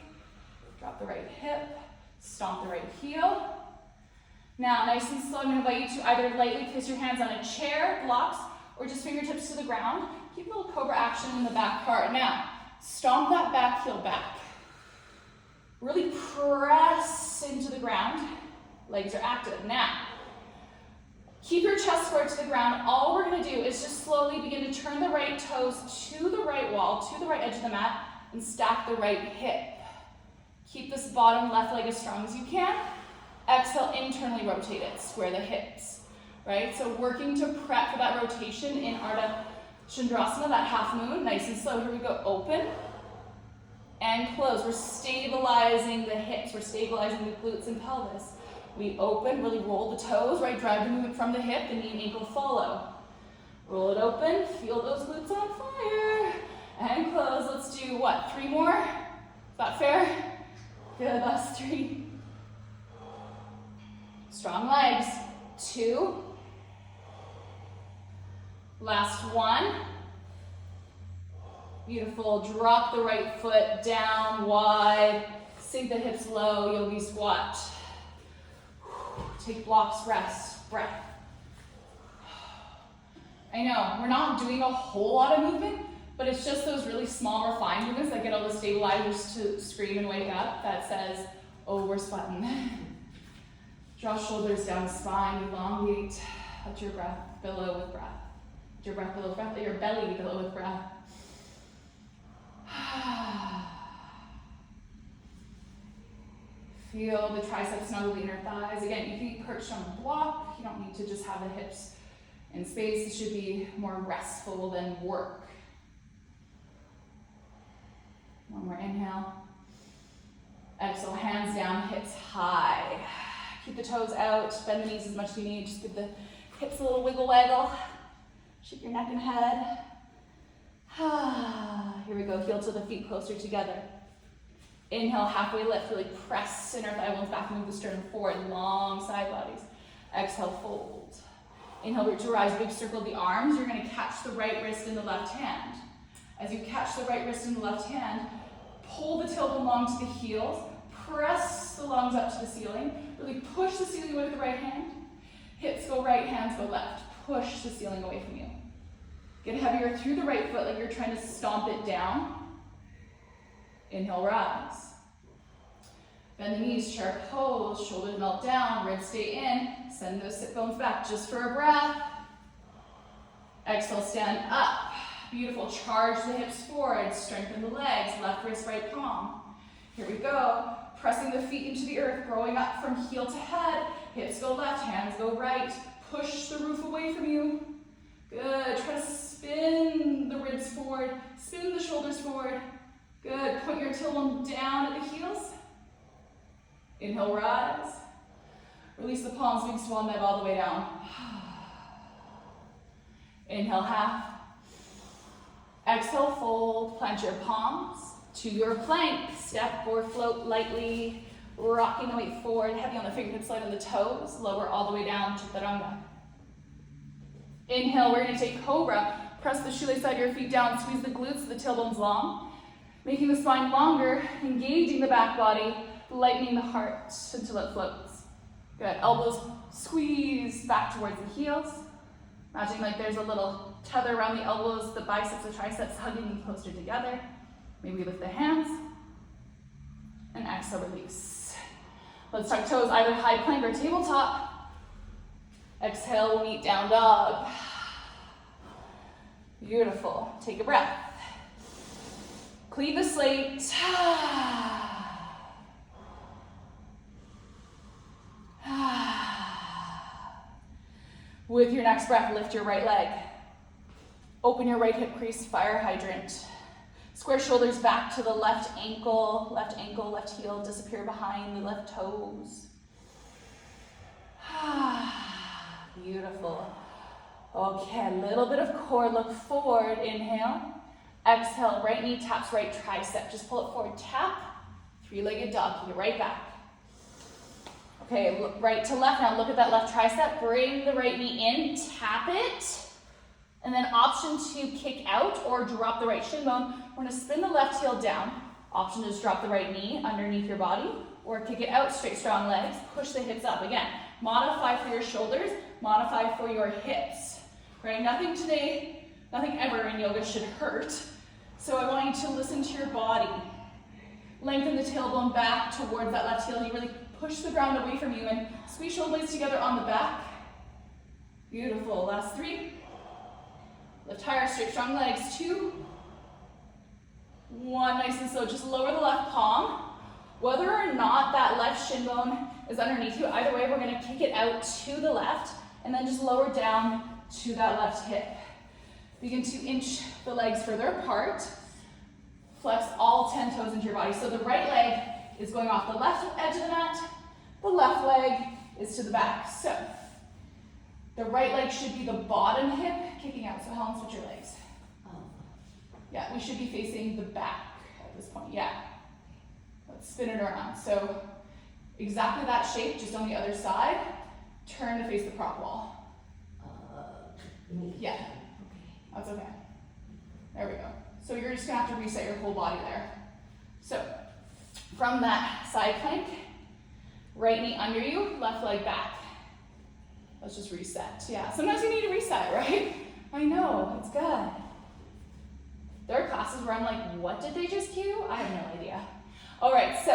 Drop the right hip, stomp the right heel. Now, nice and slow, I'm going to invite you to either lightly place your hands on a chair, blocks, or just fingertips to the ground. Keep a little cobra action in the back part. Now, stomp that back heel back. Really press into the ground. Legs are active. Now, keep your chest square to the ground. All we're going to do is just slowly begin to turn the right toes to the right wall, to the right edge of the mat, and stack the right hip. Keep this bottom left leg as strong as you can. Exhale, internally rotate it. Square the hips, right? So working to prep for that rotation in Ardha Chandrasana, that half moon. Nice and slow. Here we go. Open and close. We're stabilizing the hips. We're stabilizing the glutes and pelvis. We open, really roll the toes, right? Drive the movement from the hip, the knee and ankle follow. Roll it open, feel those glutes on fire. And close. Let's do what? 3 more? Is that fair? Good, last 3. Strong legs. 2. Last 1. Beautiful. Drop the right foot down wide. Sink the hips low, yogi squat. Take blocks, rest, breath. I know, we're not doing a whole lot of movement, but it's just those really small, refined movements that get all the stabilizers to scream and wake up that says, oh, we're sweating. Draw shoulders down the spine, elongate. Let your breath billow with breath. Let your breath billow with breath. Let your belly billow with breath. Feel the triceps snuggle the inner thighs. Again, you can be perched on a block. You don't need to just have the hips in space. It should be more restful than work. One more inhale. Exhale, hands down, hips high. Keep the toes out, bend the knees as much as you need. Just give the hips a little wiggle waggle. Shake your neck and head. Here we go, heel to the feet closer together. Inhale, halfway lift, really press inner thigh bones back, move the sternum forward, long side bodies. Exhale, fold. Inhale, root to rise, big circle of the arms. You're gonna catch the right wrist in the left hand. As you catch the right wrist in the left hand, pull the tailbone long to the heels, press the lungs up to the ceiling, really push the ceiling away with the right hand. Hips go right, hands go left. Push the ceiling away from you. Get heavier through the right foot like you're trying to stomp it down. Inhale, rise. Bend the knees, chair pose, shoulders melt down, ribs stay in. Send those sit bones back just for a breath. Exhale, stand up. Beautiful, charge the hips forward, strengthen the legs, left wrist, right palm. Here we go, pressing the feet into the earth, growing up from heel to head. Hips go left, hands go right. Push the roof away from you. Good, try to spin the ribs forward, spin the shoulders forward. Good, put your tailbone down at the heels. Inhale, rise. Release the palms, big swan dive all the way down. Inhale, half. Exhale, fold, plant your palms to your plank. Step or float lightly, rocking the weight forward, heavy on the fingertips, light on the toes. Lower all the way down, Chaturanga. Inhale, we're gonna take Cobra. Press the shoelace side of your feet down, squeeze the glutes, the tailbone's long. Making the spine longer, engaging the back body, lightening the heart until it floats. Good, elbows squeeze back towards the heels. Imagine like there's a little tether around the elbows, the biceps, the triceps, hugging them closer together. Maybe lift the hands. And exhale, release. Let's tuck toes, either high plank or tabletop. Exhale, we'll meet down dog. Beautiful, take a breath. Clean the slate. With your next breath, lift your right leg. Open your right hip crease, fire hydrant. Square shoulders back to the left ankle, left heel, disappear behind the left toes. Beautiful. Okay, a little bit of core, look forward, inhale. Exhale, right knee taps right tricep. Just pull it forward, tap. Three-legged dog, you're right back. Okay, look right to left now. Look at that left tricep. Bring the right knee in, tap it. And then option to kick out or drop the right shin bone. We're gonna spin the left heel down. Option is drop the right knee underneath your body or kick it out, straight strong legs. Push the hips up. Again, Modify for your shoulders, modify for your hips, right? Nothing today, nothing ever in yoga should hurt. So I want you to listen to your body. Lengthen the tailbone back towards that left heel. You really push the ground away from you and squeeze shoulder blades together on the back. Beautiful. Last 3. Lift higher, straight, strong legs. 2. 1, nice and slow. Just lower the left palm. Whether or not that left shin bone is underneath you, either way, we're going to kick it out to the left and then just lower down to that left hip. Begin to inch the legs further apart. Flex all 10 toes into your body. So the right leg is going off the left edge of the mat. The left leg is to the back. So the right leg should be the bottom hip kicking out. So Helen, switch your legs. Yeah, we should be facing the back at this point. Yeah. Let's spin it around. So exactly that shape, just on the other side. Turn to face the prop wall. Yeah, that's okay. There we go. So you're just gonna have to reset your whole body there. So from that side plank, right knee under you, left leg back. Let's just reset. Yeah, sometimes you need to reset, right? I know, it's good. There are classes where I'm like, what did they just cue? I have no idea. All right, so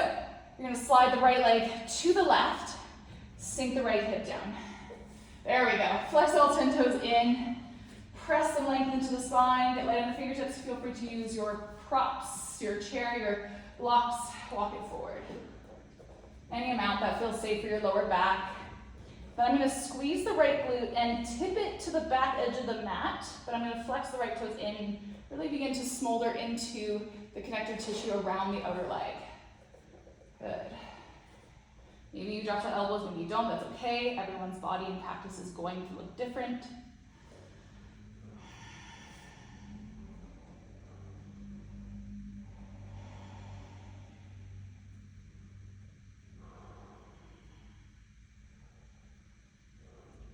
you're gonna slide the right leg to the left, sink the right hip down. There we go. Flex all 10 toes in, press some length into the spine, get light on the fingertips. Feel free to use your props, your chair, your blocks, walk it forward. Any amount that feels safe for your lower back. Then I'm gonna squeeze the right glute and tip it to the back edge of the mat, but I'm gonna flex the right toes in and really begin to smolder into the connective tissue around the outer leg. Good. Maybe you drop the elbows, when you don't, that's okay. Everyone's body and practice is going to look different.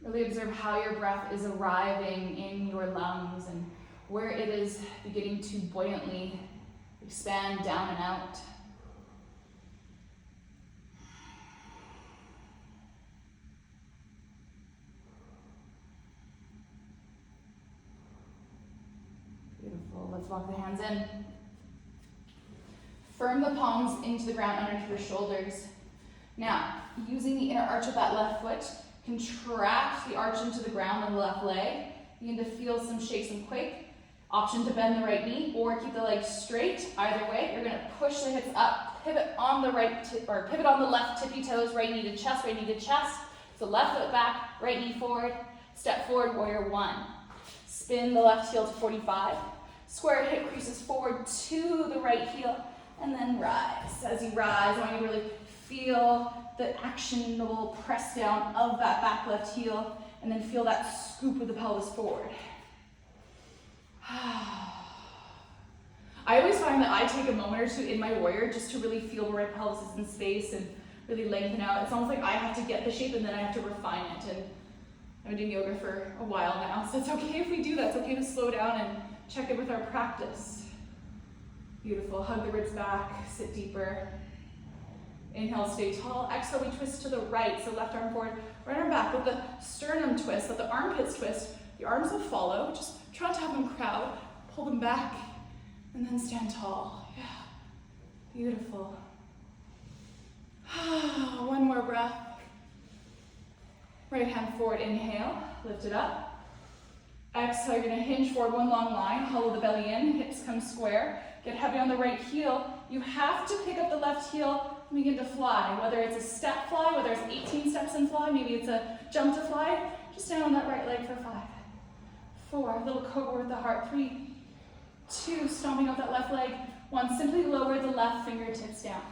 Really observe how your breath is arriving in your lungs and where it is beginning to buoyantly expand down and out. Beautiful. Let's walk the hands in. Firm the palms into the ground underneath your shoulders. Now, using the inner arch of that left foot, contract the arch into the ground on the left leg. Begin to feel some shake, some quake. Option to bend the right knee or keep the leg straight. Either way, you're gonna push the hips up, pivot on the pivot on the left tippy toes, right knee to chest, right knee to chest. So left foot back, right knee forward, step forward, warrior 1. Spin the left heel to 45. Square hip creases forward to the right heel, and then rise. As you rise, I want you to really feel the actionable press down of that back left heel, and then feel that scoop of the pelvis forward. I always find that I take a moment or two in my warrior just to really feel where my pelvis is in space and really lengthen out. It's almost like I have to get the shape and then I have to refine it. And I've been doing yoga for a while now, so it's okay if we do that. It's okay to slow down and check in with our practice. Beautiful. Hug the ribs back, sit deeper. Inhale, stay tall. Exhale, we twist to the right. So left arm forward, right arm back. With the sternum twist, let the armpits twist. The arms will follow. Just try not to have them crowd. Pull them back, and then stand tall. Yeah, beautiful. One more breath. Right hand forward, inhale, lift it up. Exhale, you're gonna hinge forward, one long line, hollow the belly in, hips come square. Get heavy on the right heel. You have to pick up the left heel and begin to fly. Whether it's a step fly, whether it's 18 steps and fly, maybe it's a jump to fly. Just stand on that right leg for 5, 4, little cobra with the heart, 3, 2, stomping out that left leg, 1, simply lower the left fingertips down.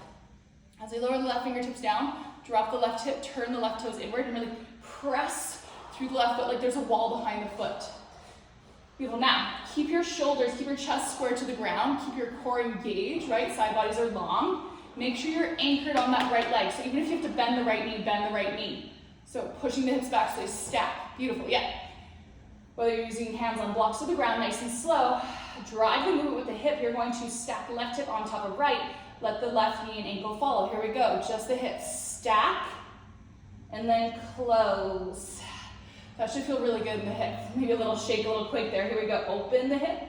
As we lower the left fingertips down, drop the left hip, turn the left toes inward, and really press through the left foot like there's a wall behind the foot. Beautiful. Now, keep your shoulders, keep your chest square to the ground, keep your core engaged, right? Side bodies are long. Make sure you're anchored on that right leg. So even if you have to bend the right knee, bend the right knee. So pushing the hips back so they stack. Beautiful, yeah. Whether you're using hands on blocks to the ground, nice and slow, drive the movement with the hip. You're going to stack left hip on top of right. Let the left knee and ankle follow. Here we go. Just the hips. Stack, and then close. That should feel really good in the hip. Maybe a little shake, a little quake there. Here we go. Open the hip,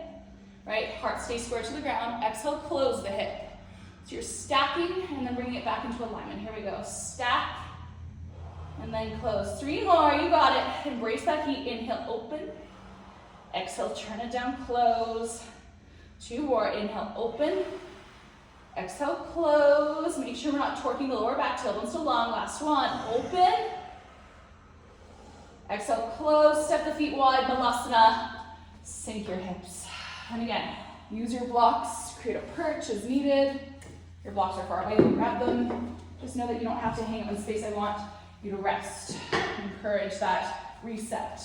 right? Heart stays square to the ground. Exhale, close the hip. So you're stacking and then bringing it back into alignment. Here we go. Stack and then close. 3 more. You got it. Embrace that heat. Inhale, open. Exhale, turn it down, close. 2 more. Inhale, open. Exhale, close. Make sure we're not torquing the lower back, tailbone still long. Last one. Open. Exhale, close. Step the feet wide. Malasana. Sink your hips. And again, use your blocks. Create a perch as needed. Your blocks are far away, grab them. Just know that you don't have to hang them in space. I want you to rest. Encourage that reset.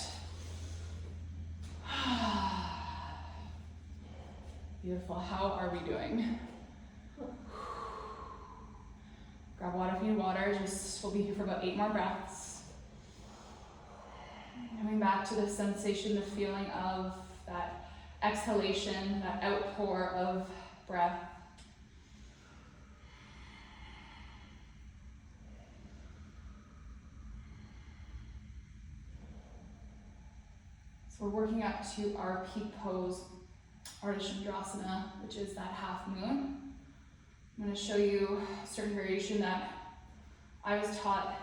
Beautiful. How are we doing? Grab water if you need water. We'll be here for about 8 more breaths. Coming back to the sensation, the feeling of that exhalation, that outpour of breath. So we're working up to our peak pose, Ardha Chandrasana, which is that half moon. I'm going to show you a certain variation that I was taught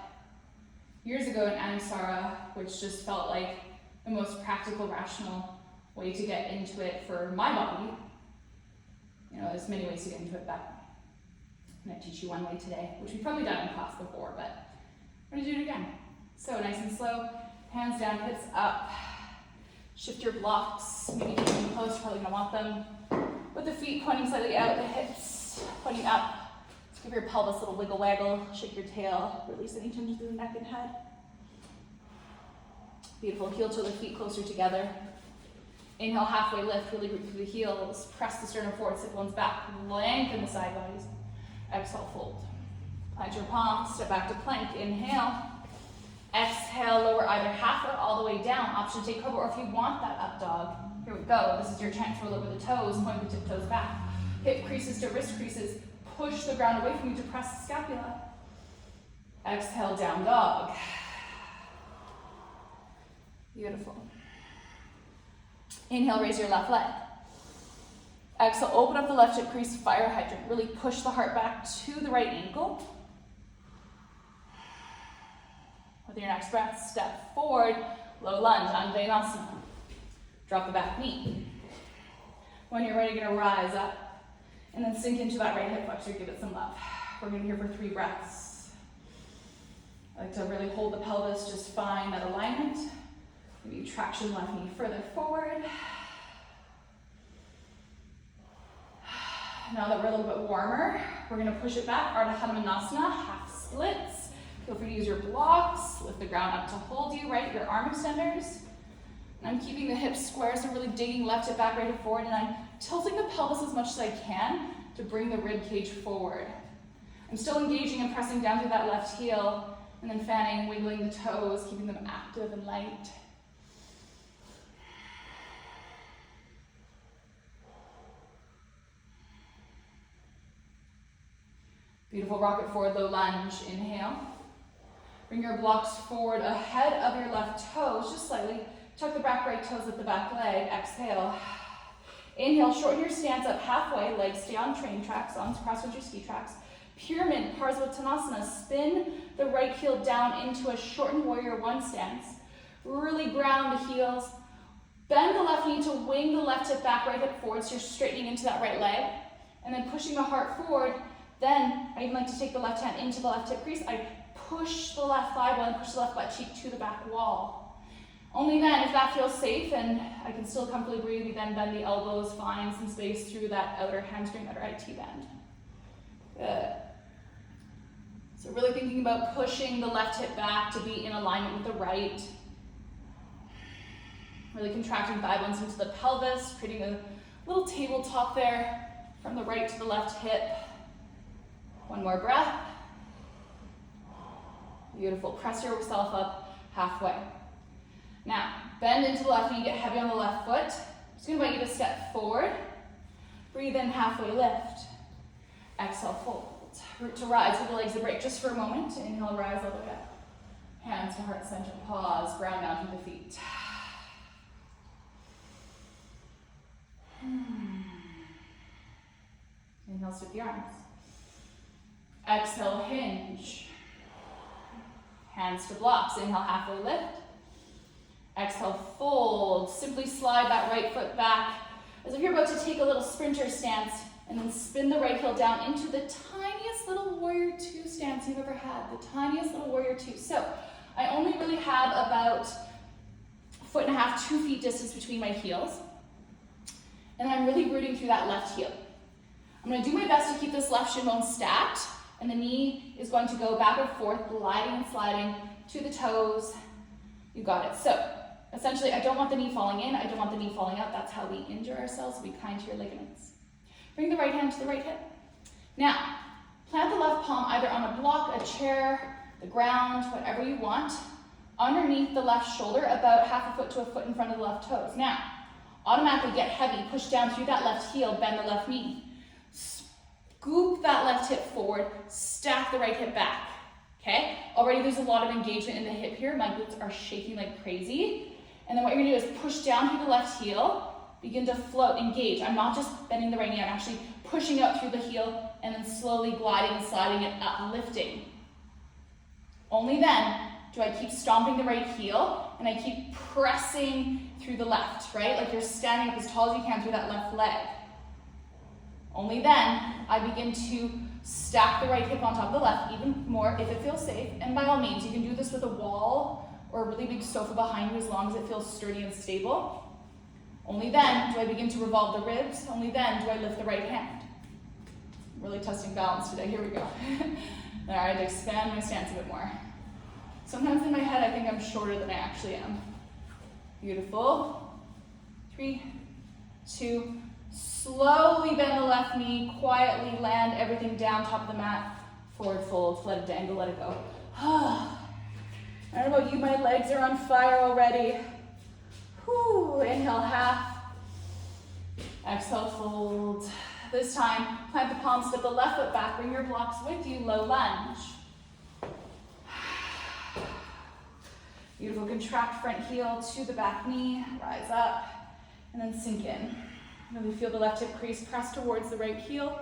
years ago in Anusara, which just felt like the most practical, rational way to get into it for my body. You know, there's many ways to get into it, but I'm going to teach you one way today, which we've probably done in class before, but we're going to do it again. So nice and slow, hands down, hips up. Shift your blocks, maybe keep them close, probably gonna want them. With the feet pointing slightly out, the hips pointing up. Just give your pelvis a little wiggle waggle, shake your tail, release any tension through the neck and head. Beautiful, heel to the feet closer together. Inhale, halfway lift, really root through the heels. Press the sternum forward, sit bones back, lengthen the side bodies. Exhale, fold. Plant your palms, step back to plank, inhale. Exhale, lower either half or all the way down. Option to take cobra, or if you want that up dog, here we go. This is your chance to roll over the toes, point the tiptoes back. Hip creases to wrist creases. Push the ground away from you to press the scapula. Exhale, down dog. Beautiful. Inhale, raise your left leg. Exhale, open up the left hip crease, fire hydrant. Really push the heart back to the right ankle. With your next breath, step forward, low lunge, Chandrasana. Drop the back knee. When you're ready, you're gonna rise up and then sink into that right hip flexor, give it some love. We're gonna be here for 3 breaths. I like to really hold the pelvis, just find that alignment. Maybe traction left knee further forward. Now that we're a little bit warmer, we're gonna push it back, Ardha Hanumanasana, half splits. Feel free to use your blocks, lift the ground up to hold you, right? Your arm extenders. And I'm keeping the hips square, so really digging left hip back, right hip forward, and I'm tilting the pelvis as much as I can to bring the rib cage forward. I'm still engaging and pressing down through that left heel, and then fanning, wiggling the toes, keeping them active and light. Beautiful, rocket forward, low lunge, inhale. Bring your blocks forward ahead of your left toes, just slightly. Tuck the back right toes at the back leg, exhale. Inhale, shorten your stance up halfway, legs stay on train tracks, on cross-country ski tracks. Pyramid, Parsvottanasana, spin the right heel down into a shortened warrior 1 stance. Really ground the heels. Bend the left knee to wing the left hip back, right hip forward, so you're straightening into that right leg. And then pushing the heart forward. Then I even like to take the left hand into the left hip crease. I push the left thigh bone and push the left butt cheek to the back wall. Only then, if that feels safe and I can still comfortably breathe, we then bend the elbows, find some space through that outer hamstring, outer IT bend. Good. So really thinking about pushing the left hip back to be in alignment with the right. Really contracting thigh bones into the pelvis, creating a little tabletop there from the right to the left hip. 1 more breath. Beautiful. Press yourself up halfway. Now, bend into the left knee, get heavy on the left foot. I'm just going to invite you to step forward. Breathe in, halfway lift. Exhale, fold. Root to rise with the legs to break just for a moment. Inhale, rise all the way up. Hands to heart center, pause, ground down through the feet. Inhale, sweep the arms. Exhale, hinge. Hands to blocks. Inhale, halfway lift. Exhale, fold. Simply slide that right foot back as if you're about to take a little sprinter stance, and then spin the right heel down into the tiniest little warrior two stance you've ever had. The tiniest little warrior two. So I only really have about 1.5 feet, 2 feet distance between my heels. And I'm really rooting through that left heel. I'm going to do my best to keep this left shin bone stacked, and the knee is going to go back and forth, gliding and sliding to the toes. You got it. So essentially, I don't want the knee falling in, I don't want the knee falling out. That's how we injure ourselves. Be kind to your ligaments. Bring the right hand to the right hip. Now, plant the left palm either on a block, a chair, the ground, whatever you want, underneath the left shoulder, about 1/2 foot to a foot in front of the left toes. Now, automatically get heavy, push down through that left heel, bend the left knee. Scoop that left hip forward, stack the right hip back, okay? Already there's a lot of engagement in the hip here. My glutes are shaking like crazy. And then what you're gonna do is push down through the left heel, begin to float, engage. I'm not just bending the right knee, I'm actually pushing up through the heel and then slowly gliding and sliding it up, lifting. Only then do I keep stomping the right heel and I keep pressing through the left, right? Like you're standing up as tall as you can through that left leg. Only then I begin to stack the right hip on top of the left even more if it feels safe. And by all means, you can do this with a wall or a really big sofa behind you as long as it feels sturdy and stable. Only then do I begin to revolve the ribs. Only then do I lift the right hand. I'm really testing balance today. Here we go. All right, expand my stance a bit more. Sometimes in my head, I think I'm shorter than I actually am. Beautiful. 3, 2, slowly bend the left knee, quietly land everything down top of the mat, forward fold, let it dangle, let it go. I don't know about you, my legs are on fire already. Whew, inhale, half. Exhale, fold. This time, plant the palms, step the left foot back, bring your blocks with you, low lunge. Beautiful, contract front heel to the back knee, rise up, and then sink in. Really feel the left hip crease press towards the right heel.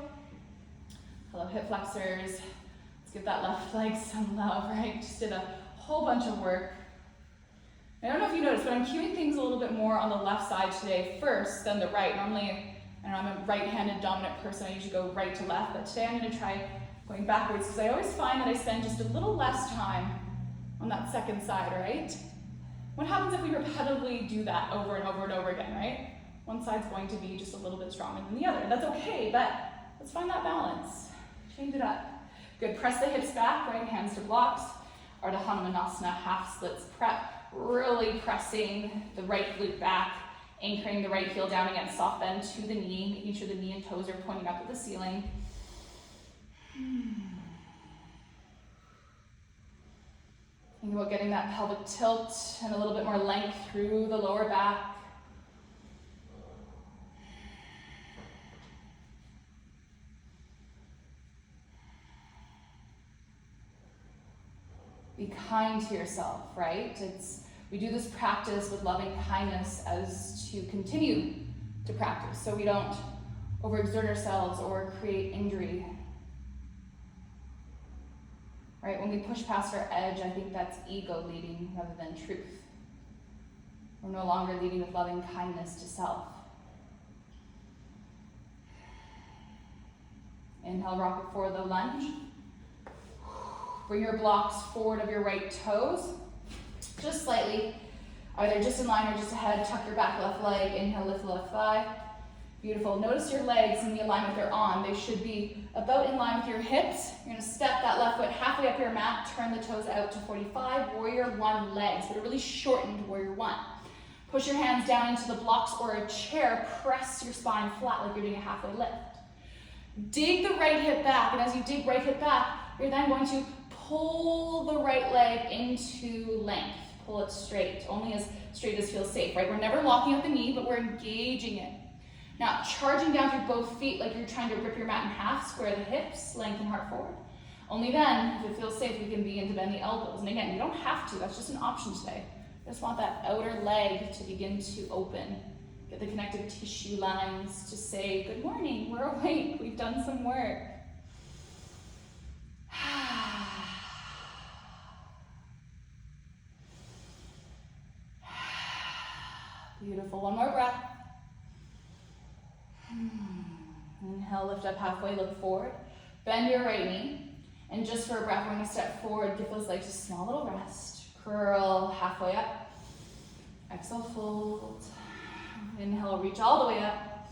Hello, hip flexors. Let's give that left leg some love, right? Just did a whole bunch of work. I don't know if you noticed, but I'm cueing things a little bit more on the left side today first than the right. Normally, I'm a right-handed dominant person. I usually go right to left, but today I'm going to try going backwards because I always find that I spend just a little less time on that second side, right? What happens if we repetitively do that over and over and over again, right? One side's going to be just a little bit stronger than the other. That's okay, but let's find that balance. Change it up. Good, press the hips back, right? Hands to blocks. Ardha half splits prep. Really pressing the right glute back, anchoring the right heel down against soft bend to the knee, making sure the knee and toes are pointing up at the ceiling. Think about getting that pelvic tilt and a little bit more length through the lower back. Be kind to yourself, right? We do this practice with loving kindness as to continue to practice so we don't overexert ourselves or create injury. Right? When we push past our edge, I think that's ego leading rather than truth. We're no longer leading with loving kindness to self. Inhale, rock it forward, low lunge. Bring your blocks forward of your right toes, just slightly, either just in line or just ahead. Tuck your back left leg. Inhale, lift the left thigh. Beautiful. Notice your legs in the alignment they're on. They should be about in line with your hips. You're going to step that left foot halfway up your mat, turn the toes out to 45, warrior one legs, but a really shortened warrior one. Push your hands down into the blocks or a chair. Press your spine flat like you're doing a halfway lift. Dig the right hip back, and as you dig right hip back, you're then going to pull the right leg into length. Pull it straight, only as straight as feels safe, right? We're never locking up the knee, but we're engaging it. Now, charging down through both feet like you're trying to rip your mat in half, square the hips, lengthen heart forward. Only then, if it feels safe, we can begin to bend the elbows. And again, you don't have to, that's just an option today. I just want that outer leg to begin to open. Get the connective tissue lines to say, good morning, we're awake, we've done some work. Beautiful, one more breath. Inhale, lift up halfway, look forward. Bend your right knee. And just for a breath, we're going to step forward, give those legs a small little rest. Curl halfway up. Exhale, fold. Inhale, reach all the way up.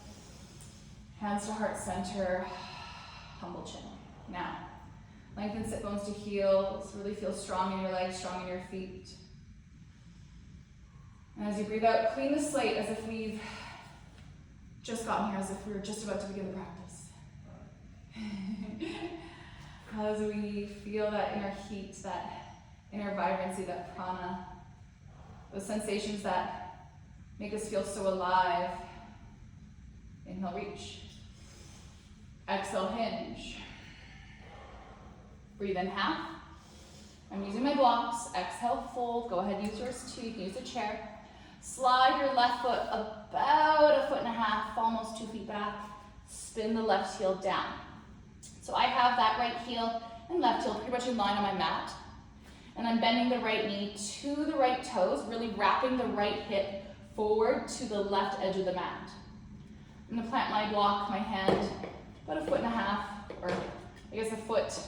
Hands to heart center. Humble chin. Now, lengthen sit bones to heels. Really feel strong in your legs, strong in your feet. And as you breathe out, clean the slate as if we've just gotten here, as if we were just about to begin the practice. As we feel that inner heat, that inner vibrancy, that prana, those sensations that make us feel so alive. Inhale, reach. Exhale, hinge. Breathe in half. I'm using my blocks. Exhale, fold. Go ahead, use yours too. You can use a chair. Slide your left foot about 1.5 feet, almost 2 feet back. Spin the left heel down. So I have that right heel and left heel pretty much in line on my mat. And I'm bending the right knee to the right toes, really wrapping the right hip forward to the left edge of the mat. I'm going to plant my block, my hand, about 1.5 feet, or I guess a foot,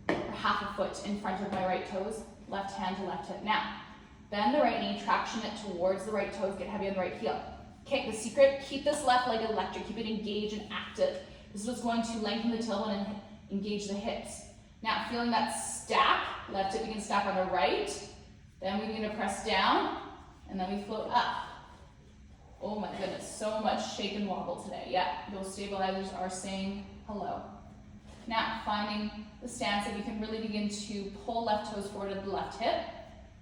or half a foot in front of my right toes, left hand to left hip. Now, bend the right knee, traction it towards the right toes, get heavy on the right heel. Okay, the secret, keep this left leg electric, keep it engaged and active. This is what's going to lengthen the tailbone and engage the hips. Now, feeling that stack, left hip begins to stack on the right, then we begin to press down, and then we float up. Oh my goodness, so much shake and wobble today. Yeah, those stabilizers are saying hello. Now, finding the stance that we can really begin to pull left toes forward to the left hip,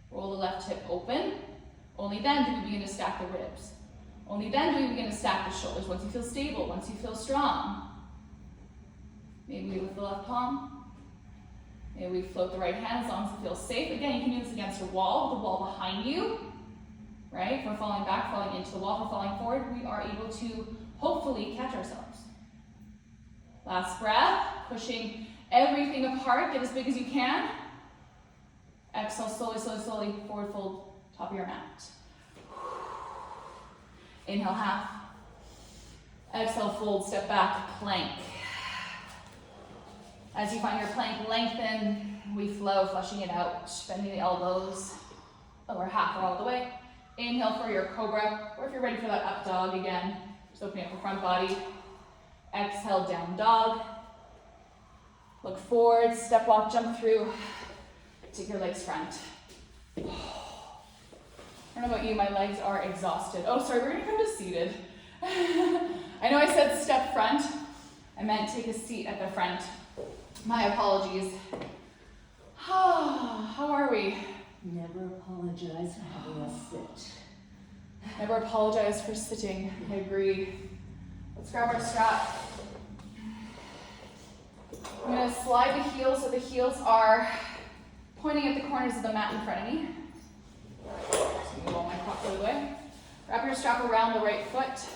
roll the left hip open. Only then do we begin to stack the ribs. Only then do we begin to stack the shoulders. Once you feel stable, once you feel strong. Maybe with the left palm. Maybe we float the right hand as long as it feels safe. Again, you can do this against a wall, the wall behind you, right? If we're falling back, falling into the wall, if we're falling forward, we are able to hopefully catch ourselves. Last breath, pushing everything apart, get as big as you can. Exhale, slowly, slowly, slowly, forward fold, top of your mat. Inhale, half. Exhale, fold, step back, plank. As you find your plank lengthen, we flow, flushing it out, bending the elbows, lower half or all the way. Inhale for your cobra, or if you're ready for that up dog again, just opening up the front body. Exhale, down dog. Look forward, step walk, jump through. Take your legs front. I don't know about you, my legs are exhausted. Oh, sorry, we're gonna come to seated. I know I said step front. I meant take a seat at the front. My apologies. How are we? Never apologize for having us sit. Never apologize for sitting. I agree. Let's grab our strap. I'm going to slide the heels so the heels are pointing at the corners of the mat in front of me. So move all my clock the other way. Wrap your strap around the right foot.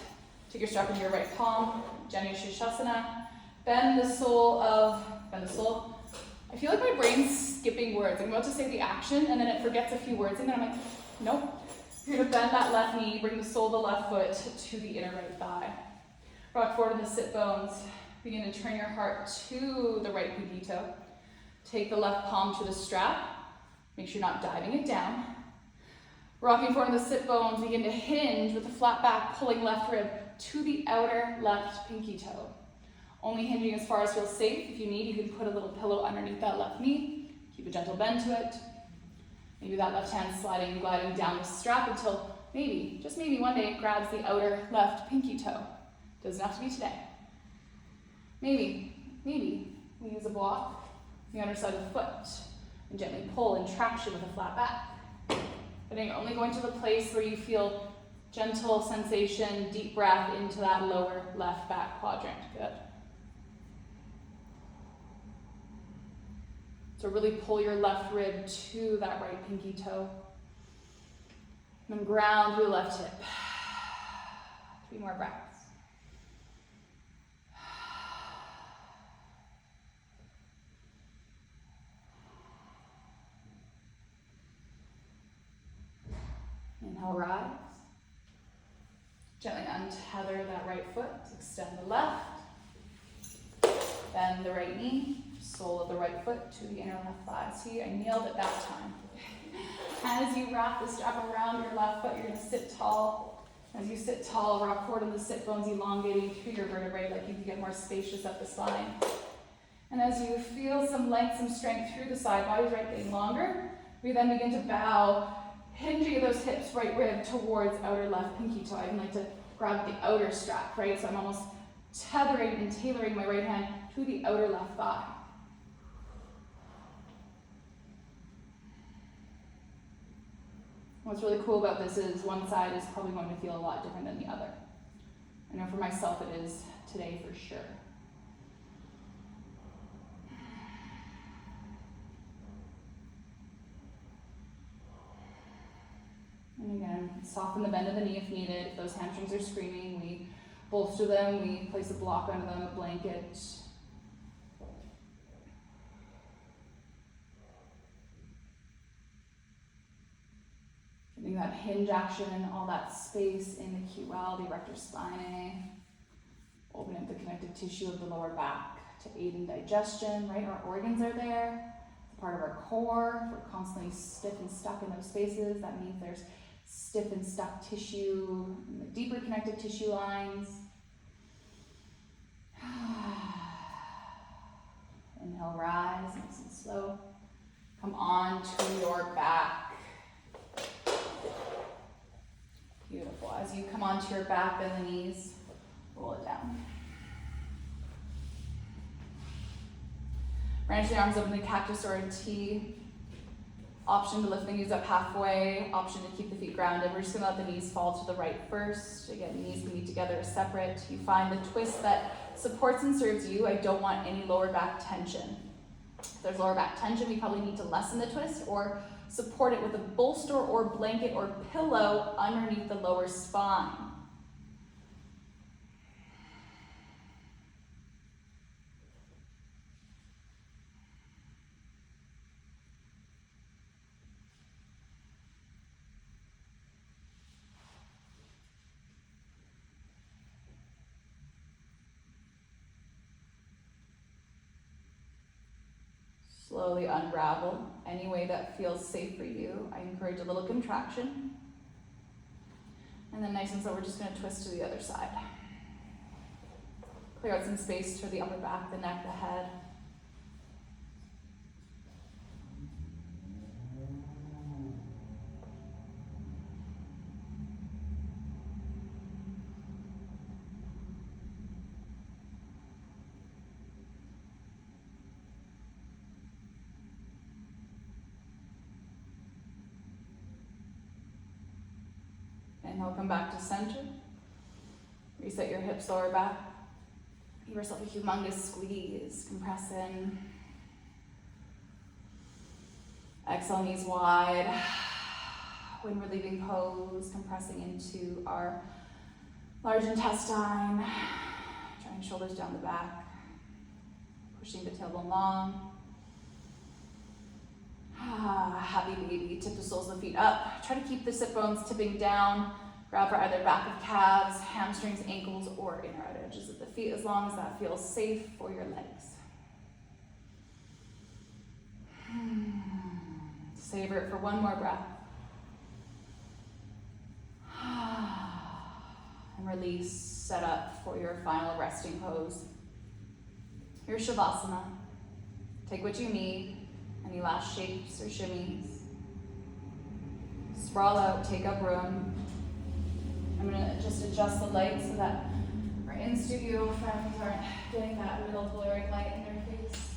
Take your strap into your right palm. Chandrasana. Bend the sole. I feel like my brain's skipping words. I'm about to say the action and then it forgets a few words and then I'm like, nope. You're gonna bend that left knee, bring the sole of the left foot to the inner right thigh. Rock forward in the sit bones. Begin to turn your heart to the right pinky toe. Take the left palm to the strap. Make sure you're not diving it down. Rocking forward in the sit bones, begin to hinge with the flat back, pulling left rib to the outer left pinky toe. Only hinging as far as feels safe. If you need, you can put a little pillow underneath that left knee. Keep a gentle bend to it. Maybe that left hand sliding and gliding down the strap until maybe, just maybe one day it grabs the outer left pinky toe. Doesn't have to be today. Maybe we use a block on the underside of the foot and gently pull and traction with a flat back. But then you're only going to the place where you feel gentle sensation, deep breath into that lower left back quadrant. Good. So really pull your left rib to that right pinky toe. And then ground your left hip. 3 more breaths. Inhale, rise. Gently untether that right foot. Extend the left. Bend the right knee. Sole of the right foot to the inner left thigh. See, I nailed it that time. As you wrap the strap around your left foot, you're going to sit tall. As you sit tall, rock forward on the sit bones, elongating through your vertebrae like you can get more spacious up the spine. And as you feel some length, some strength through the side bodies, right, getting longer, we then begin to bow, hinging those hips, right rib towards outer left pinky toe. I even like to grab the outer strap, right? So I'm almost tethering and tailoring my right hand to the outer left thigh. What's really cool about this is one side is probably going to feel a lot different than the other. I know for myself it is today for sure. And again, soften the bend of the knee if needed. If those hamstrings are screaming, we bolster them, we place a block under them, a blanket. Getting that hinge action, all that space in the QL, the erector spinae. Open up the connective tissue of the lower back to aid in digestion, right? Our organs are there. It's part of our core. If we're constantly stiff and stuck in those spaces, that means there's stiff and stuck tissue in the deeper connective tissue lines. Inhale, rise, nice and slow. Come on to your back. Beautiful. As you come onto your back, bend the knees, roll it down. Branch the arms up in a cactus or a T. Option to lift the knees up halfway. Option to keep the feet grounded. We're just going to let the knees fall to the right first. Again, knees can be together or separate. You find the twist that supports and serves you. I don't want any lower back tension. If there's lower back tension, we probably need to lessen the twist or support it with a bolster or blanket or pillow underneath the lower spine. Slowly unravel any way that feels safe for you. I encourage a little contraction. And then nice and slow, we're just going to twist to the other side. Clear out some space for the upper back, the neck, the head. Inhale, come back to center. Reset your hips, lower back. Give yourself a humongous squeeze. Compress in. Exhale, knees wide. Wind relieving pose, compressing into our large intestine. Drawing shoulders down the back. Pushing the tailbone long. Happy baby. Tip the soles of the feet up. Try to keep the sit bones tipping down. Grab for either back of calves, hamstrings, ankles, or inner outer edges of the feet as long as that feels safe for your legs. Savor it for one more breath. And release, set up for your final resting pose. Your Shavasana. Take what you need. Any last shapes or shimmies. Sprawl out, take up room. I'm gonna just adjust the light so that our in-studio friends aren't getting that little blurring light in their face.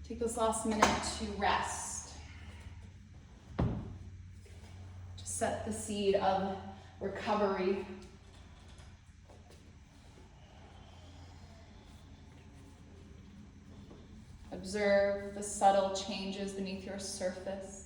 Take this last minute to rest. To set the seed of recovery. Observe the subtle changes beneath your surface.